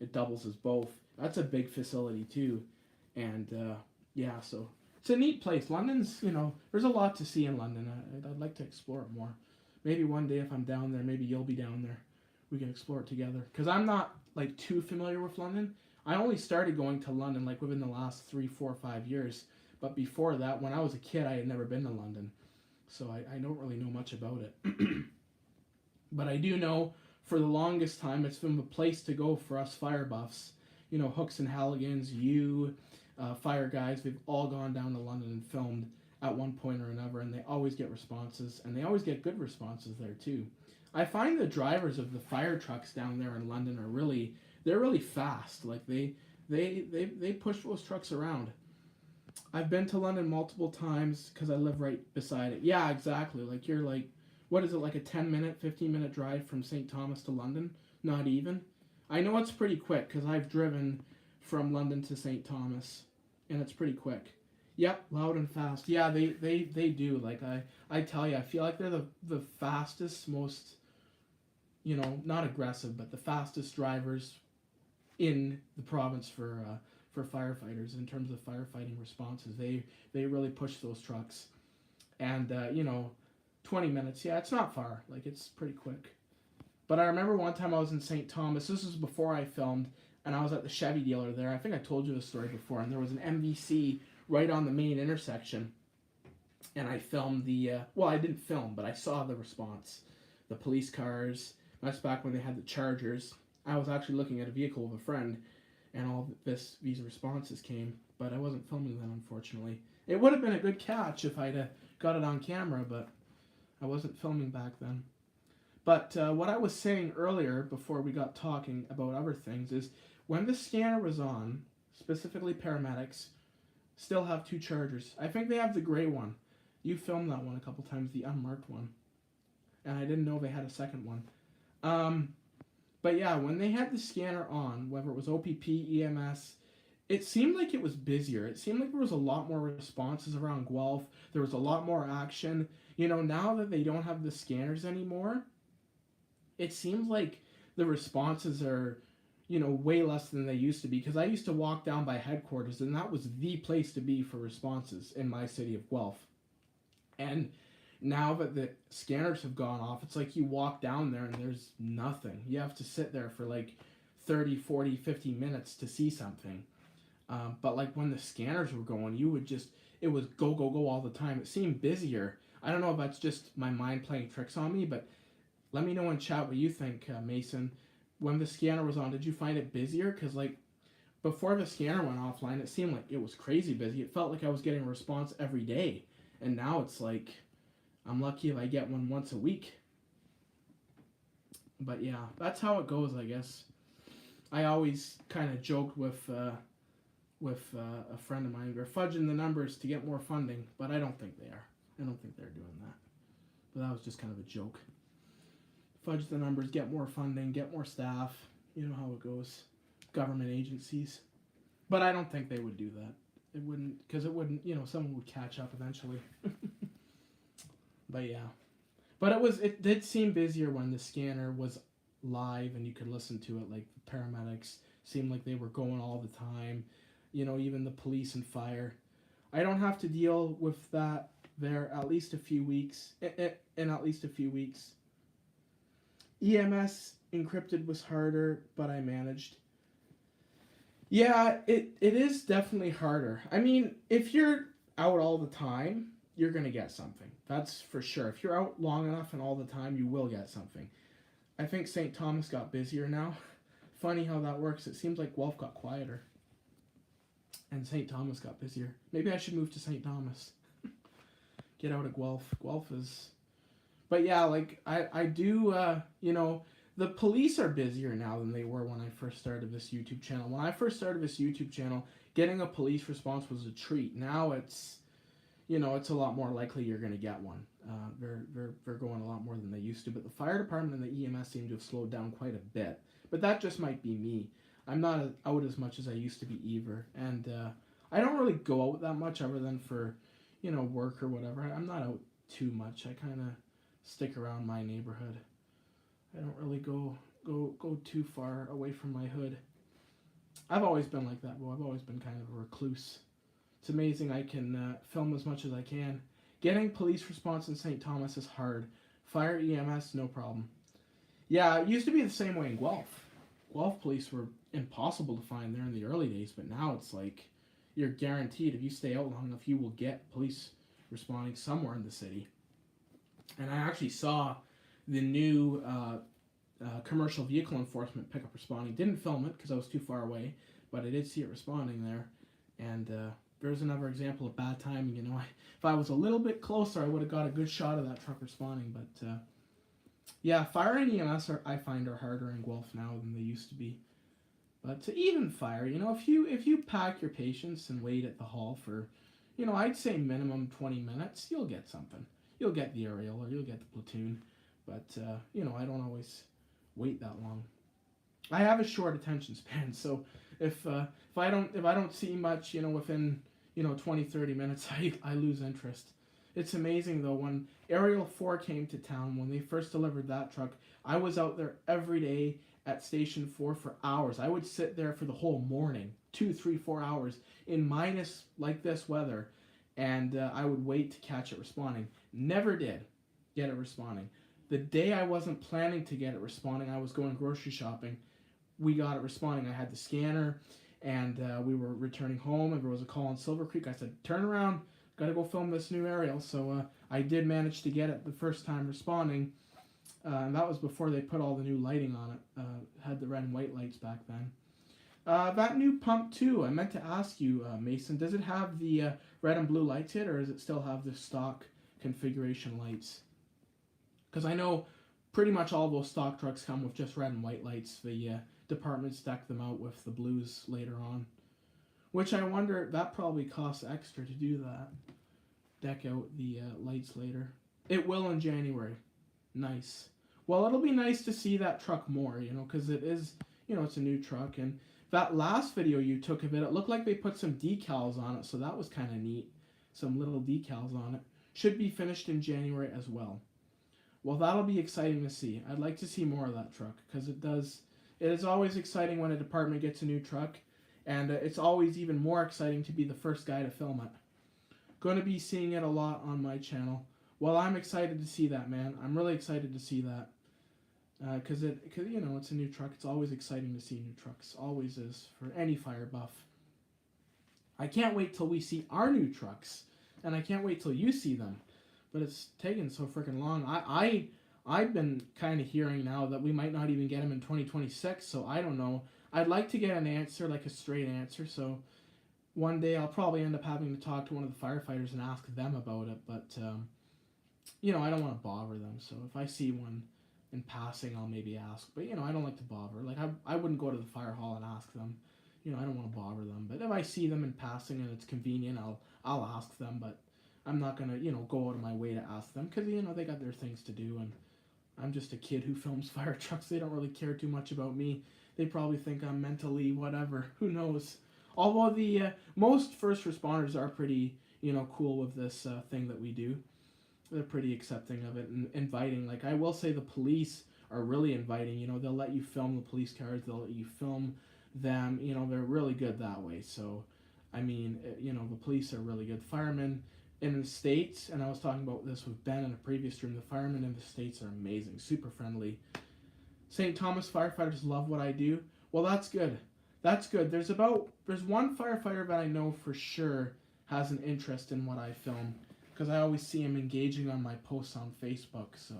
It doubles as both. That's a big facility too. And yeah, so it's a neat place. London's, there's a lot to see in London. I'd like to explore it more. Maybe one day if I'm down there, maybe you'll be down there. We can explore it together. Because I'm not like too familiar with London. I only started going to London like within the last 3, 4, 5 years. But before that, when I was a kid, I had never been to London. So I don't really know much about it. But I do know for the longest time, it's been the place to go for us fire buffs. Hooks and Halligans, fire guys, we've all gone down to London and filmed at one point or another, and they always get responses, and they always get good responses there too. I find the drivers of the fire trucks down there in London they're really fast. Like they push those trucks around. I've been to London multiple times because I live right beside it. Yeah, exactly. Like you're like, what is it, like a 10-minute, 15-minute drive from St. Thomas to London? Not even. I know it's pretty quick because I've driven from London to St. Thomas, and it's pretty quick. Yep, loud and fast. Yeah, they do. Like I tell you, I feel like they're the fastest, most, not aggressive, but the fastest drivers in the province for firefighters in terms of firefighting responses. They really push those trucks, and 20 minutes. Yeah, it's not far. Like it's pretty quick. But I remember one time I was in St. Thomas. This was before I filmed, and I was at the Chevy dealer there. I think I told you the story before. And there was an MVC right on the main intersection, and I filmed I didn't film, but I saw the response, the police cars. That's back when they had the Chargers. I was actually looking at a vehicle with a friend, and all these responses came, but I wasn't filming them, unfortunately. It would have been a good catch if I'd got it on camera, but I wasn't filming back then. But what I was saying earlier, before we got talking about other things, is when the scanner was on, specifically paramedics, still have 2 Chargers. I think they have the gray one. You filmed that one a couple times, the unmarked one. And I didn't know they had a second one. But yeah, when they had the scanner on, whether it was OPP, EMS, it seemed like it was busier. It seemed like there was a lot more responses around Guelph. There was a lot more action. Now that they don't have the scanners anymore, it seems like the responses are, way less than they used to be. Because I used to walk down by headquarters, and that was the place to be for responses in my city of Guelph. And now that the scanners have gone off, it's like you walk down there and there's nothing. You have to sit there for like 30, 40, 50 minutes to see something. But like when the scanners were going, it was go, go, go all the time. It seemed busier. I don't know if that's just my mind playing tricks on me, but let me know in chat what you think, Mason. When the scanner was on, did you find it busier? Because like before the scanner went offline, it seemed like it was crazy busy. It felt like I was getting a response every day. And now it's like, I'm lucky if I get one once a week. But yeah, that's how it goes, I guess. I always kind of joked with a friend of mine. They're fudging the numbers to get more funding, but I don't think they are. I don't think they're doing that. But that was just kind of a joke. Fudge the numbers, get more funding, get more staff. You know how it goes. Government agencies. But I don't think they would do that. It wouldn't, because it wouldn't, someone would catch up eventually. But yeah. But it did seem busier when the scanner was live and you could listen to it. Like the paramedics seemed like they were going all the time. Even the police and fire. I don't have to deal with that there at least a few weeks. In at least a few weeks. EMS encrypted was harder, but I managed. Yeah, it is definitely harder. I mean, if you're out all the time, you're going to get something. That's for sure. If you're out long enough and all the time, you will get something. I think St. Thomas got busier now. Funny how that works. It seems like Guelph got quieter. And St. Thomas got busier. Maybe I should move to St. Thomas. Get out of Guelph. Guelph is... But yeah, like, I do, The police are busier now than they were when I first started this YouTube channel. When I first started this YouTube channel, getting a police response was a treat. Now it's, it's a lot more likely you're going to get one. They're going a lot more than they used to. But the fire department and the EMS seem to have slowed down quite a bit. But that just might be me. I'm not out as much as I used to be either. And I don't really go out that much other than for, work or whatever. I'm not out too much. I kind of stick around my neighborhood. I don't really go too far away from my hood. I've always been like that, I've always been kind of a recluse. It's amazing I can film as much as I can. Getting police response in St. Thomas is hard. Fire EMS, no problem. Yeah, it used to be the same way in Guelph. Guelph police were impossible to find there in the early days, but now it's like you're guaranteed if you stay out long enough, you will get police responding somewhere in the city. And I actually saw the new commercial vehicle enforcement pickup responding. Didn't film it because I was too far away, but I did see it responding there. And there's another example of bad timing. If I was a little bit closer, I would have got a good shot of that truck responding. But yeah, fire and EMS I find are harder in Guelph now than they used to be. But to even fire, if you pack your patience and wait at the hall for, I'd say minimum 20 minutes, you'll get something. You'll get the aerial or you'll get the platoon. But, I don't always wait that long. I have a short attention span, so if I don't see much, within, 20, 30 minutes, I lose interest. It's amazing, though, when Aerial 4 came to town, when they first delivered that truck, I was out there every day at Station 4 for hours. I would sit there for the whole morning, 2, 3, 4 hours, in minus like this weather, and I would wait to catch it responding. Never did get it responding. The day I wasn't planning to get it responding, I was going grocery shopping. We got it responding. I had the scanner, and we were returning home, and there was a call in Silver Creek. I said, turn around, got to go film this new aerial. So I did manage to get it the first time responding, and that was before they put all the new lighting on it. Had the red and white lights back then. That new pump, too, I meant to ask you, Mason, does it have the red and blue lights yet, or does it still have the stock configuration lights? Because I know pretty much all those stock trucks come with just red and white lights. The departments deck them out with the blues later on. Which I wonder, that probably costs extra to do that. Deck out the lights later. It will in January. Nice. Well, it'll be nice to see that truck more, because it is, it's a new truck. And that last video you took of it, it looked like they put some decals on it, so that was kind of neat. Some little decals on it. Should be finished in January as well. Well, that'll be exciting to see. I'd like to see more of that truck, because it is always exciting when a department gets a new truck, and it's always even more exciting to be the first guy to film it. Going to be seeing it a lot on my channel. Well, I'm excited to see that, man. I'm really excited to see that, because it's a new truck. It's always exciting to see new trucks. Always is for any fire buff. I can't wait till we see our new trucks, and I can't wait till you see them. But it's taken so freaking long. I've been kind of hearing now that we might not even get them in 2026, so I don't know. I'd like to get an answer, like a straight answer, so one day I'll probably end up having to talk to one of the firefighters and ask them about it, but, I don't want to bother them, so if I see one in passing, I'll maybe ask, but, I don't like to bother. Like, I wouldn't go to the fire hall and ask them. I don't want to bother them, but if I see them in passing and it's convenient, I'll ask them, but I'm not going to, go out of my way to ask them because, they got their things to do, and I'm just a kid who films fire trucks. They don't really care too much about me. They probably think I'm mentally whatever. Who knows? Although the most first responders are pretty, cool with this thing that we do. They're pretty accepting of it and inviting. Like, I will say the police are really inviting. They'll let you film the police cars. They'll let you film them. They're really good that way. So, I mean, the police are really good. Firemen in the States, and I was talking about this with Ben in a previous stream, the firemen in the States are amazing, super friendly. St. Thomas firefighters love what I do. Well, that's good. That's good. There's one firefighter that I know for sure has an interest in what I film, because I always see him engaging on my posts on Facebook, so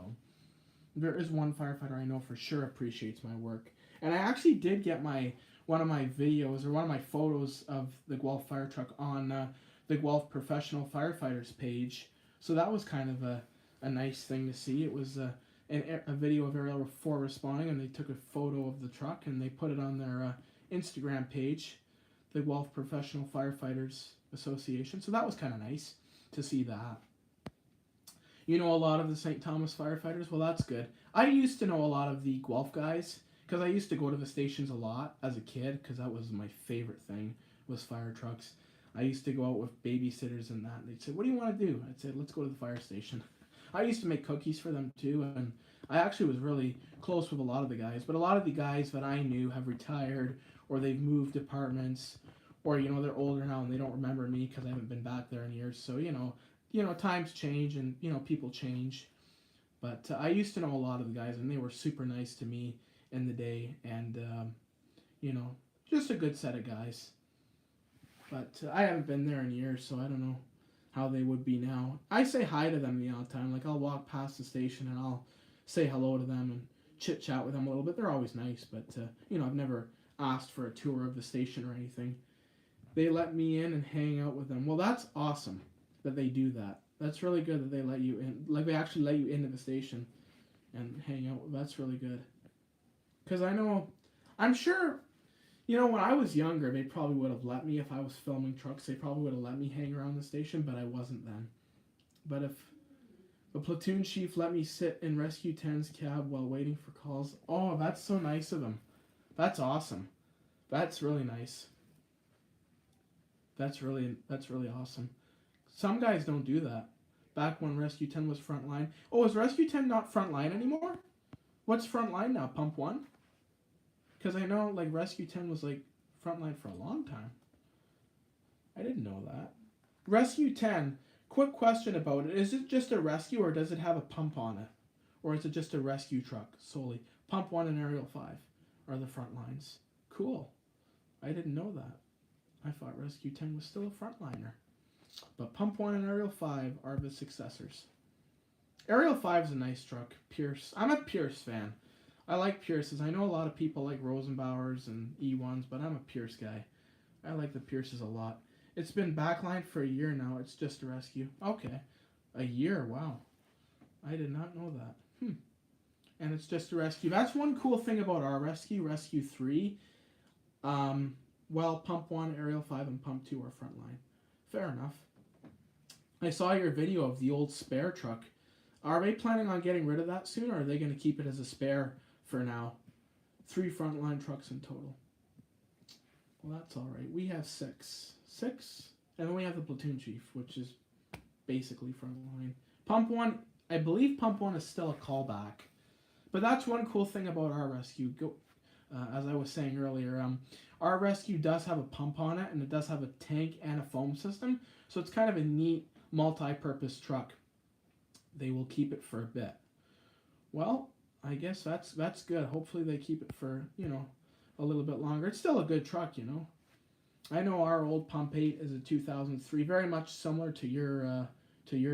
there is one firefighter I know for sure appreciates my work. And I actually did get one of my videos, or one of my photos of the Guelph fire truck on the Guelph Professional Firefighters page, so that was kind of a nice thing to see. It was a video of Aerial 4 responding, and they took a photo of the truck and they put it on their Instagram page, the Guelph Professional Firefighters Association. So that was kind of nice to see that. You know a lot of the St. Thomas firefighters? Well, that's good. I used to know a lot of the Guelph guys because I used to go to the stations a lot as a kid because that was my favorite thing, was fire trucks. I used to go out with babysitters and that, and they'd say, what do you want to do? I'd say, let's go to the fire station. I used to make cookies for them too, and I actually was really close with a lot of the guys, but a lot of the guys that I knew have retired, or they've moved departments, or, you know, they're older now and they don't remember me because I haven't been back there in years. So, you know, times change and, you know, people change. But I used to know a lot of the guys, and they were super nice to me in the day, and, you know, just a good set of guys. But I haven't been there in years, so I don't know how they would be now. I say hi to them the odd time. Like, I'll walk past the station and I'll say hello to them and chit-chat with them a little bit. They're always nice, but, you know, I've never asked for a tour of the station or anything. They let me in and hang out with them. Well, that's awesome that they do that. That's really good that they let you in. Like, they actually let you into the station and hang out. That's really good. Because I'm sure, you know, when I was younger, they probably would have let me, if I was filming trucks, they probably would have let me hang around the station, but I wasn't then. But if the platoon chief let me sit in Rescue 10's cab while waiting for calls, oh, that's so nice of him. That's awesome. That's really nice. That's really awesome. Some guys don't do that. Back when Rescue 10 was frontline. Oh, is Rescue 10 not frontline anymore? What's frontline now? Pump 1? Because I know, like, Rescue 10 was, like, frontline for a long time. I didn't know that. Rescue 10, quick question about it. Is it just a rescue, or does it have a pump on it? Or is it just a rescue truck solely? Pump 1 and Aerial 5 are the front lines. Cool. I didn't know that. I thought Rescue 10 was still a frontliner. But Pump 1 and Aerial 5 are the successors. Aerial 5 is a nice truck. Pierce. I'm a Pierce fan. I like Pierces. I know a lot of people like Rosenbauers and E1s, but I'm a Pierce guy. I like the Pierces a lot. It's been backlined for a year now. It's just a rescue. Okay. A year. Wow. I did not know that. And it's just a rescue. That's one cool thing about our rescue. Rescue 3. Well, Pump 1, Aerial 5, and Pump 2 are frontline. Fair enough. I saw your video of the old spare truck. Are they planning on getting rid of that soon, or are they going to keep it as a spare for now? 3 frontline trucks in total. Well, that's all right. We have 6. 6? And then we have the platoon chief, which is basically frontline. Pump 1, I believe Pump 1 is still a callback. But that's one cool thing about our rescue. As I was saying earlier, our rescue does have a pump on it, and it does have a tank and a foam system. So it's kind of a neat multi-purpose truck. They will keep it for a bit. Well, I guess that's good. Hopefully they keep it for, you know, a little bit longer. It's still a good truck, you know. I know our old Pump 8 is a 2003, very much similar to your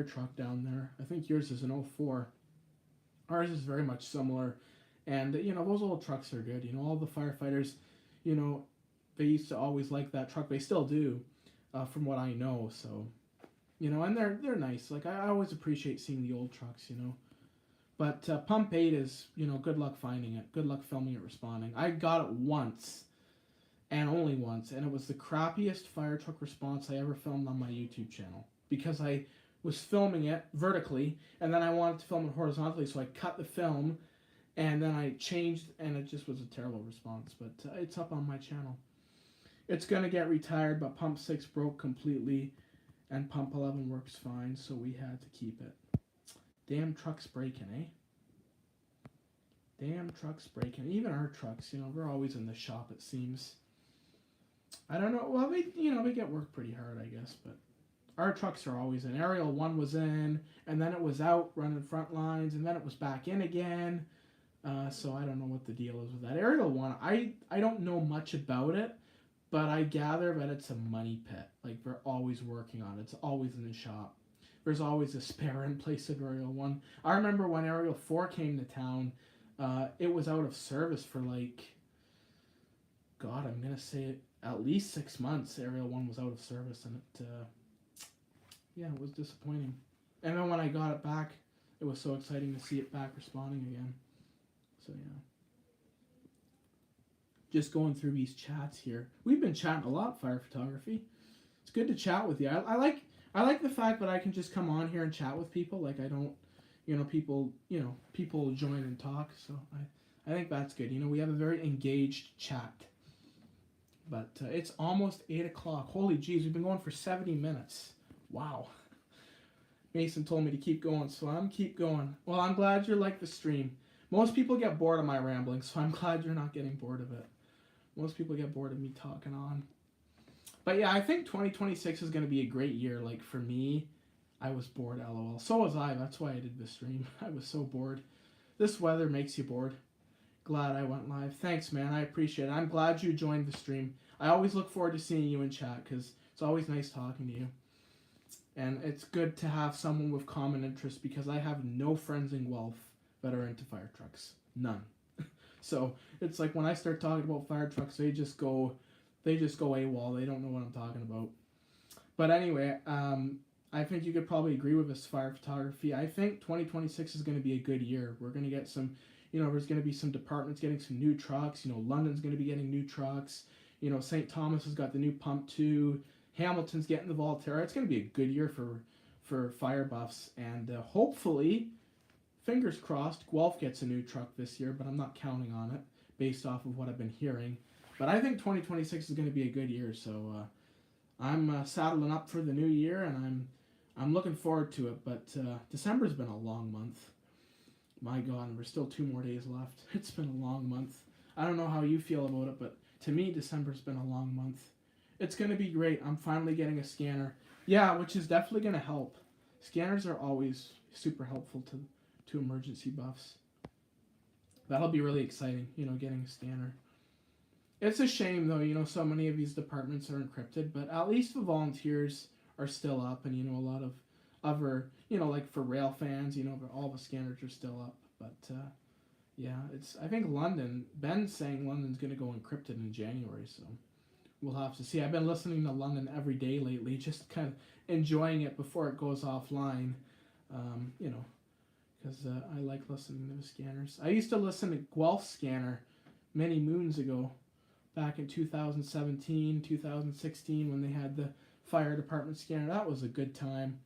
truck down there. I think yours is an 04. Ours is very much similar. And, you know, those old trucks are good. You know, all the firefighters, you know, they used to always like that truck. They still do, from what I know. So, you know, and they're nice. Like, I always appreciate seeing the old trucks, you know. But Pump 8 is, you know, good luck finding it. Good luck filming it responding. I got it once, and only once, and it was the crappiest fire truck response I ever filmed on my YouTube channel. Because I was filming it vertically, and then I wanted to film it horizontally, so I cut the film, and then I changed, and it just was a terrible response. But it's up on my channel. It's going to get retired, but Pump 6 broke completely, and Pump 11 works fine, so we had to keep it. Damn trucks breaking, eh? Damn trucks breaking. Even our trucks, you know, we're always in the shop, it seems. I don't know. Well, they get worked pretty hard, I guess, but our trucks are always in. Aerial 1 was in, and then it was out running front lines, and then it was back in again. So I don't know what the deal is with that. Aerial 1, I don't know much about it, but I gather that it's a money pit. Like, they're always working on it. It's always in the shop. There's always a spare in place of Aerial 1. I remember when Aerial 4 came to town, it was out of service for, like, God, I'm going to say at least 6 months. Aerial 1 was out of service, and it was disappointing. And then when I got it back, it was so exciting to see it back responding again. So yeah. Just going through these chats here. We've been chatting a lot, fire photography. It's good to chat with you. I like the fact that I can just come on here and chat with people. Like I don't, people join and talk. So I think that's good. We have a very engaged chat. But it's almost 8 o'clock. Holy jeez, we've been going for 70 minutes. Wow. Mason told me to keep going, so I'm keep going. Well, I'm glad you like the stream. Most people get bored of my rambling, so I'm glad you're not getting bored of it. Most people get bored of me talking on. But yeah, I think 2026 is going to be a great year. Like for me, I was bored, lol. So was I. That's why I did this stream. I was so bored. This weather makes you bored. Glad I went live. Thanks, man. I appreciate it. I'm glad you joined the stream. I always look forward to seeing you in chat because it's always nice talking to you. And it's good to have someone with common interests because I have no friends in Guelph that are into fire trucks. None. So it's like when I start talking about fire trucks, they just go AWOL. They don't know what I'm talking about. But anyway, I think you could probably agree with this fire photography. I think 2026 is going to be a good year. We're going to get some, there's going to be some departments getting some new trucks. London's going to be getting new trucks. St. Thomas has got the new Pump 2. Hamilton's getting the Volterra. It's going to be a good year for fire buffs. And hopefully, fingers crossed, Guelph gets a new truck this year, but I'm not counting on it based off of what I've been hearing. But I think 2026 is going to be a good year. So I'm saddling up for the new year, and I'm looking forward to it. But December's been a long month. My God, and there's still 2 more days left. It's been a long month. I don't know how you feel about it, but to me, December's been a long month. It's going to be great. I'm finally getting a scanner. Yeah, which is definitely going to help. Scanners are always super helpful to emergency buffs. That'll be really exciting, getting a scanner. It's a shame, though, so many of these departments are encrypted, but at least the volunteers are still up, and, a lot of other, like for rail fans, all the scanners are still up. But, yeah, I think Ben's saying London's going to go encrypted in January, so we'll have to see. I've been listening to London every day lately, just kind of enjoying it before it goes offline, because I like listening to the scanners. I used to listen to Guelph Scanner many moons ago, back in 2017, 2016, when they had the fire department scanner. That was a good time.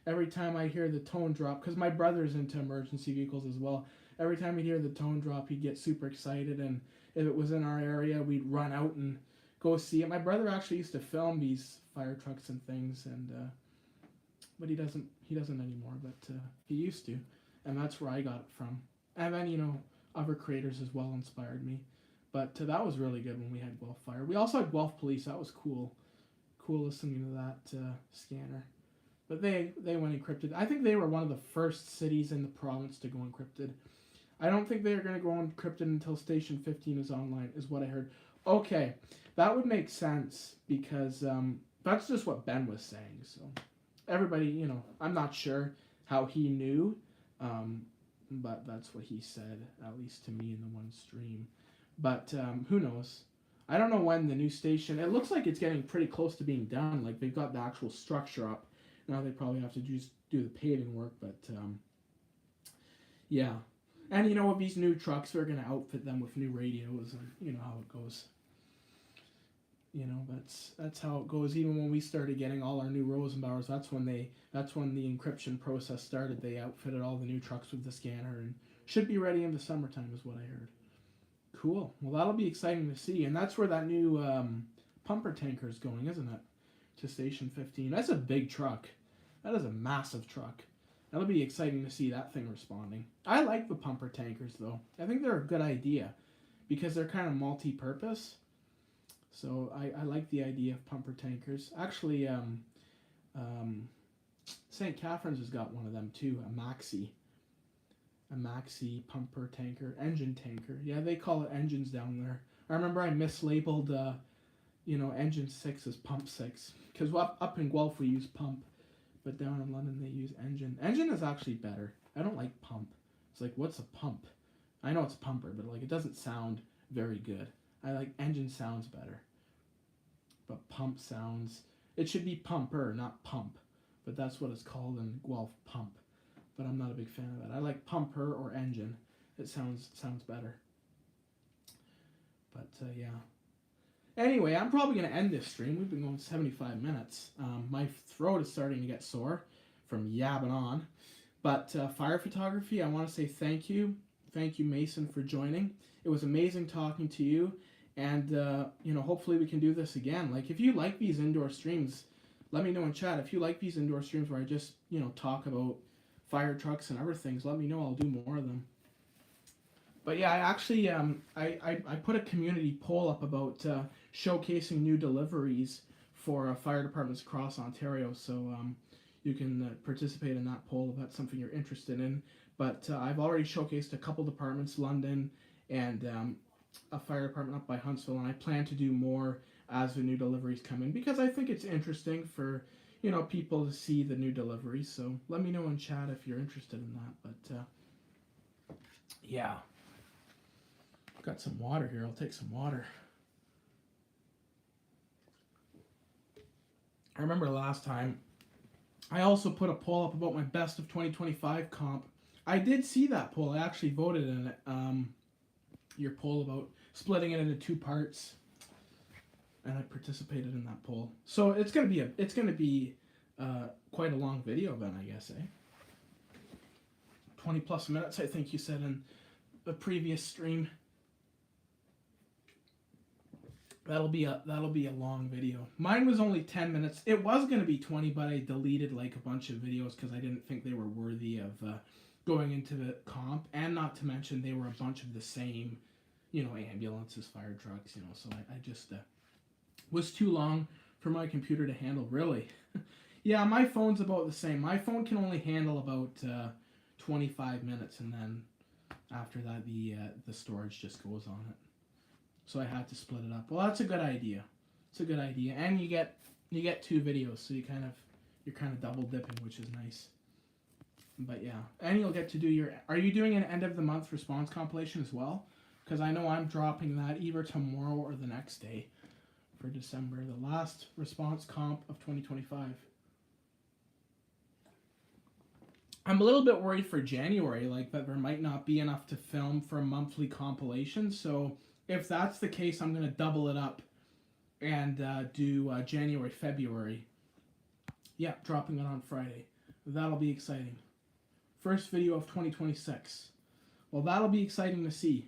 Every time I hear the tone drop, because my brother's into emergency vehicles as well, every time he'd hear the tone drop, he'd get super excited, and if it was in our area, we'd run out and go see it. My brother actually used to film these fire trucks and things, and but he doesn't anymore, but he used to, and that's where I got it from. And then, other creators as well inspired me. But that was really good when we had Guelph Fire. We also had Guelph Police. That was cool. Cool listening to that scanner. But they went encrypted. I think they were one of the first cities in the province to go encrypted. I don't think they're going to go encrypted until Station 15 is online, is what I heard. Okay, that would make sense because that's just what Ben was saying. So everybody, I'm not sure how he knew, but that's what he said, at least to me in the one stream. But who knows? I don't know when the new station... It looks like it's getting pretty close to being done. Like, they've got the actual structure up. Now they probably have to just do the paving work, but yeah. And, with these new trucks, we're going to outfit them with new radios, and you know how it goes. That's how it goes. Even when we started getting all our new Rosenbauers, that's when the encryption process started. They outfitted all the new trucks with the scanner, and should be ready in the summertime is what I heard. Cool. Well, that'll be exciting to see. And that's where that new pumper tanker is going, isn't it? To Station 15. That's a big truck. That is a massive truck. That'll be exciting to see that thing responding. I like the pumper tankers, though. I think they're a good idea because they're kind of multi-purpose. So I like the idea of pumper tankers. Actually, St. Catherine's has got one of them, too, a Maxi pumper tanker, engine tanker. Yeah, they call it engines down there. I remember I mislabeled, engine 6 as pump 6. Because up in Guelph we use pump, but down in London they use engine. Engine is actually better. I don't like pump. It's like, what's a pump? I know it's a pumper, but it doesn't sound very good. I like engine sounds better. But pump sounds... It should be pumper, not pump. But that's what it's called in Guelph, pump. but I'm not a big fan of that. I like pumper or engine. It sounds better. But yeah. Anyway, I'm probably going to end this stream. We've been going 75 minutes. My throat is starting to get sore from yabbing on. But fire photography, I want to say thank you. Thank you, Mason, for joining. It was amazing talking to you. And, hopefully we can do this again. Like, if you like these indoor streams, let me know in chat. If you like these indoor streams where I just, talk about fire trucks and other things, let me know. I'll do more of them. But yeah, I actually, I put a community poll up about showcasing new deliveries for fire departments across Ontario. So you can participate in that poll if that's something you're interested in. But I've already showcased a couple departments, London and a fire department up by Huntsville, and I plan to do more as the new deliveries come in because I think it's interesting for people to see the new deliveries. So let me know in chat if you're interested in that. But yeah, got some water here. I'll take some water. I remember last time I also put a poll up about my best of 2025 comp. I did see that poll. I actually voted in it. Your poll about splitting it into 2 parts, and I participated in that poll. So it's gonna be quite a long video then, I guess, 20 plus minutes, I think you said in the previous stream. That'll be a long video. Mine was only 10 minutes. It was gonna be 20, but I deleted like a bunch of videos because I didn't think they were worthy of going into the comp, and not to mention they were a bunch of the same, ambulances, fire trucks, so I just was too long for my computer to handle, really. Yeah, my phone's about the same. My phone can only handle about 25 minutes, and then after that the storage just goes on it. So I had to split it up. Well, that's a good idea. It's a good idea, and you get 2 videos, so you're kind of double dipping, which is nice. But yeah, and you'll get to do are you doing an end of the month response compilation as well? Because I know I'm dropping that either tomorrow or the next day for December, the last response comp of 2025. I'm a little bit worried for January, like that there might not be enough to film for a monthly compilation. So if that's the case, I'm going to double it up and do January, February. Yeah, dropping it on Friday. That'll be exciting. First video of 2026. Well, that'll be exciting to see.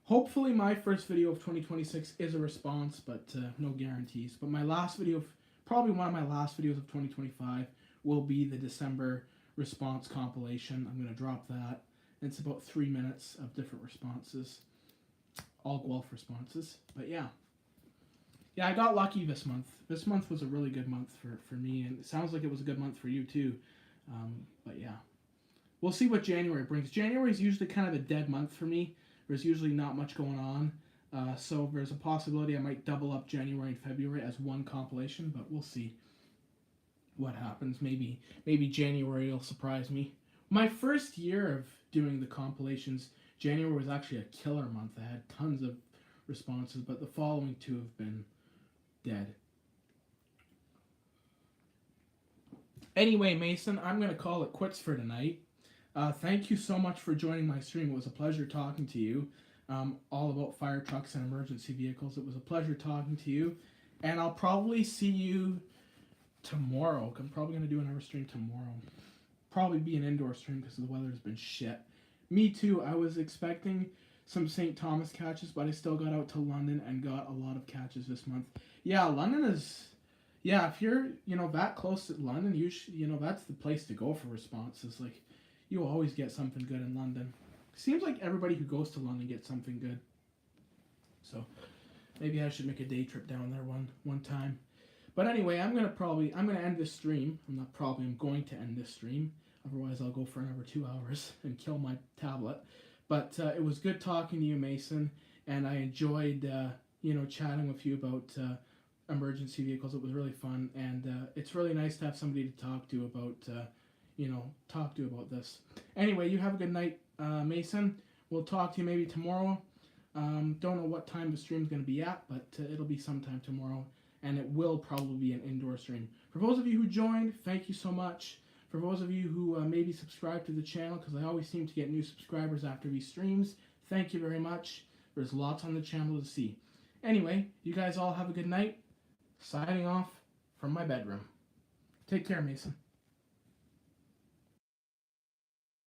Hopefully my first video of 2026 is a response, but no guarantees. But my last video, probably one of my last videos of 2025, will be the December response compilation. I'm going to drop that. It's about 3 minutes of different responses. All Guelph responses. But yeah. Yeah, I got lucky this month. This month was a really good month for me, and it sounds like it was a good month for you too. But yeah. We'll see what January brings. January is usually kind of a dead month for me. There's usually not much going on. So there's a possibility I might double up January and February as one compilation, but we'll see what happens. Maybe January will surprise me. My first year of doing the compilations, January was actually a killer month. I had tons of responses, but the following 2 have been dead. Anyway, Mason, I'm going to call it quits for tonight. Thank you so much for joining my stream. It was a pleasure talking to you all about fire trucks and emergency vehicles. It was a pleasure talking to you, and I'll probably see you tomorrow. I'm probably going to do another stream tomorrow. Probably be an indoor stream because the weather's been shit. Me too. I was expecting some St. Thomas catches, but I still got out to London and got a lot of catches this month. Yeah, London is... Yeah, if you're, that close to London, you should, that's the place to go for responses. Like, you always get something good in London. Seems like everybody who goes to London gets something good. So, maybe I should make a day trip down there one time. But anyway, I'm gonna end this stream. I'm going to end this stream. Otherwise, I'll go for another 2 hours and kill my tablet. But it was good talking to you, Mason, and I enjoyed, chatting with you about emergency vehicles. It was really fun, and it's really nice to have somebody to talk to about this. Anyway, you have a good night, Mason. We'll talk to you maybe tomorrow. Don't know what time the stream's going to be at, but it'll be sometime tomorrow, and it will probably be an indoor stream. For those of you who joined, thank you so much. For those of you who maybe subscribe to the channel, because I always seem to get new subscribers after these streams, thank you very much. There's lots on the channel to see. Anyway, you guys all have a good night. Signing off from my bedroom. Take care, Mason.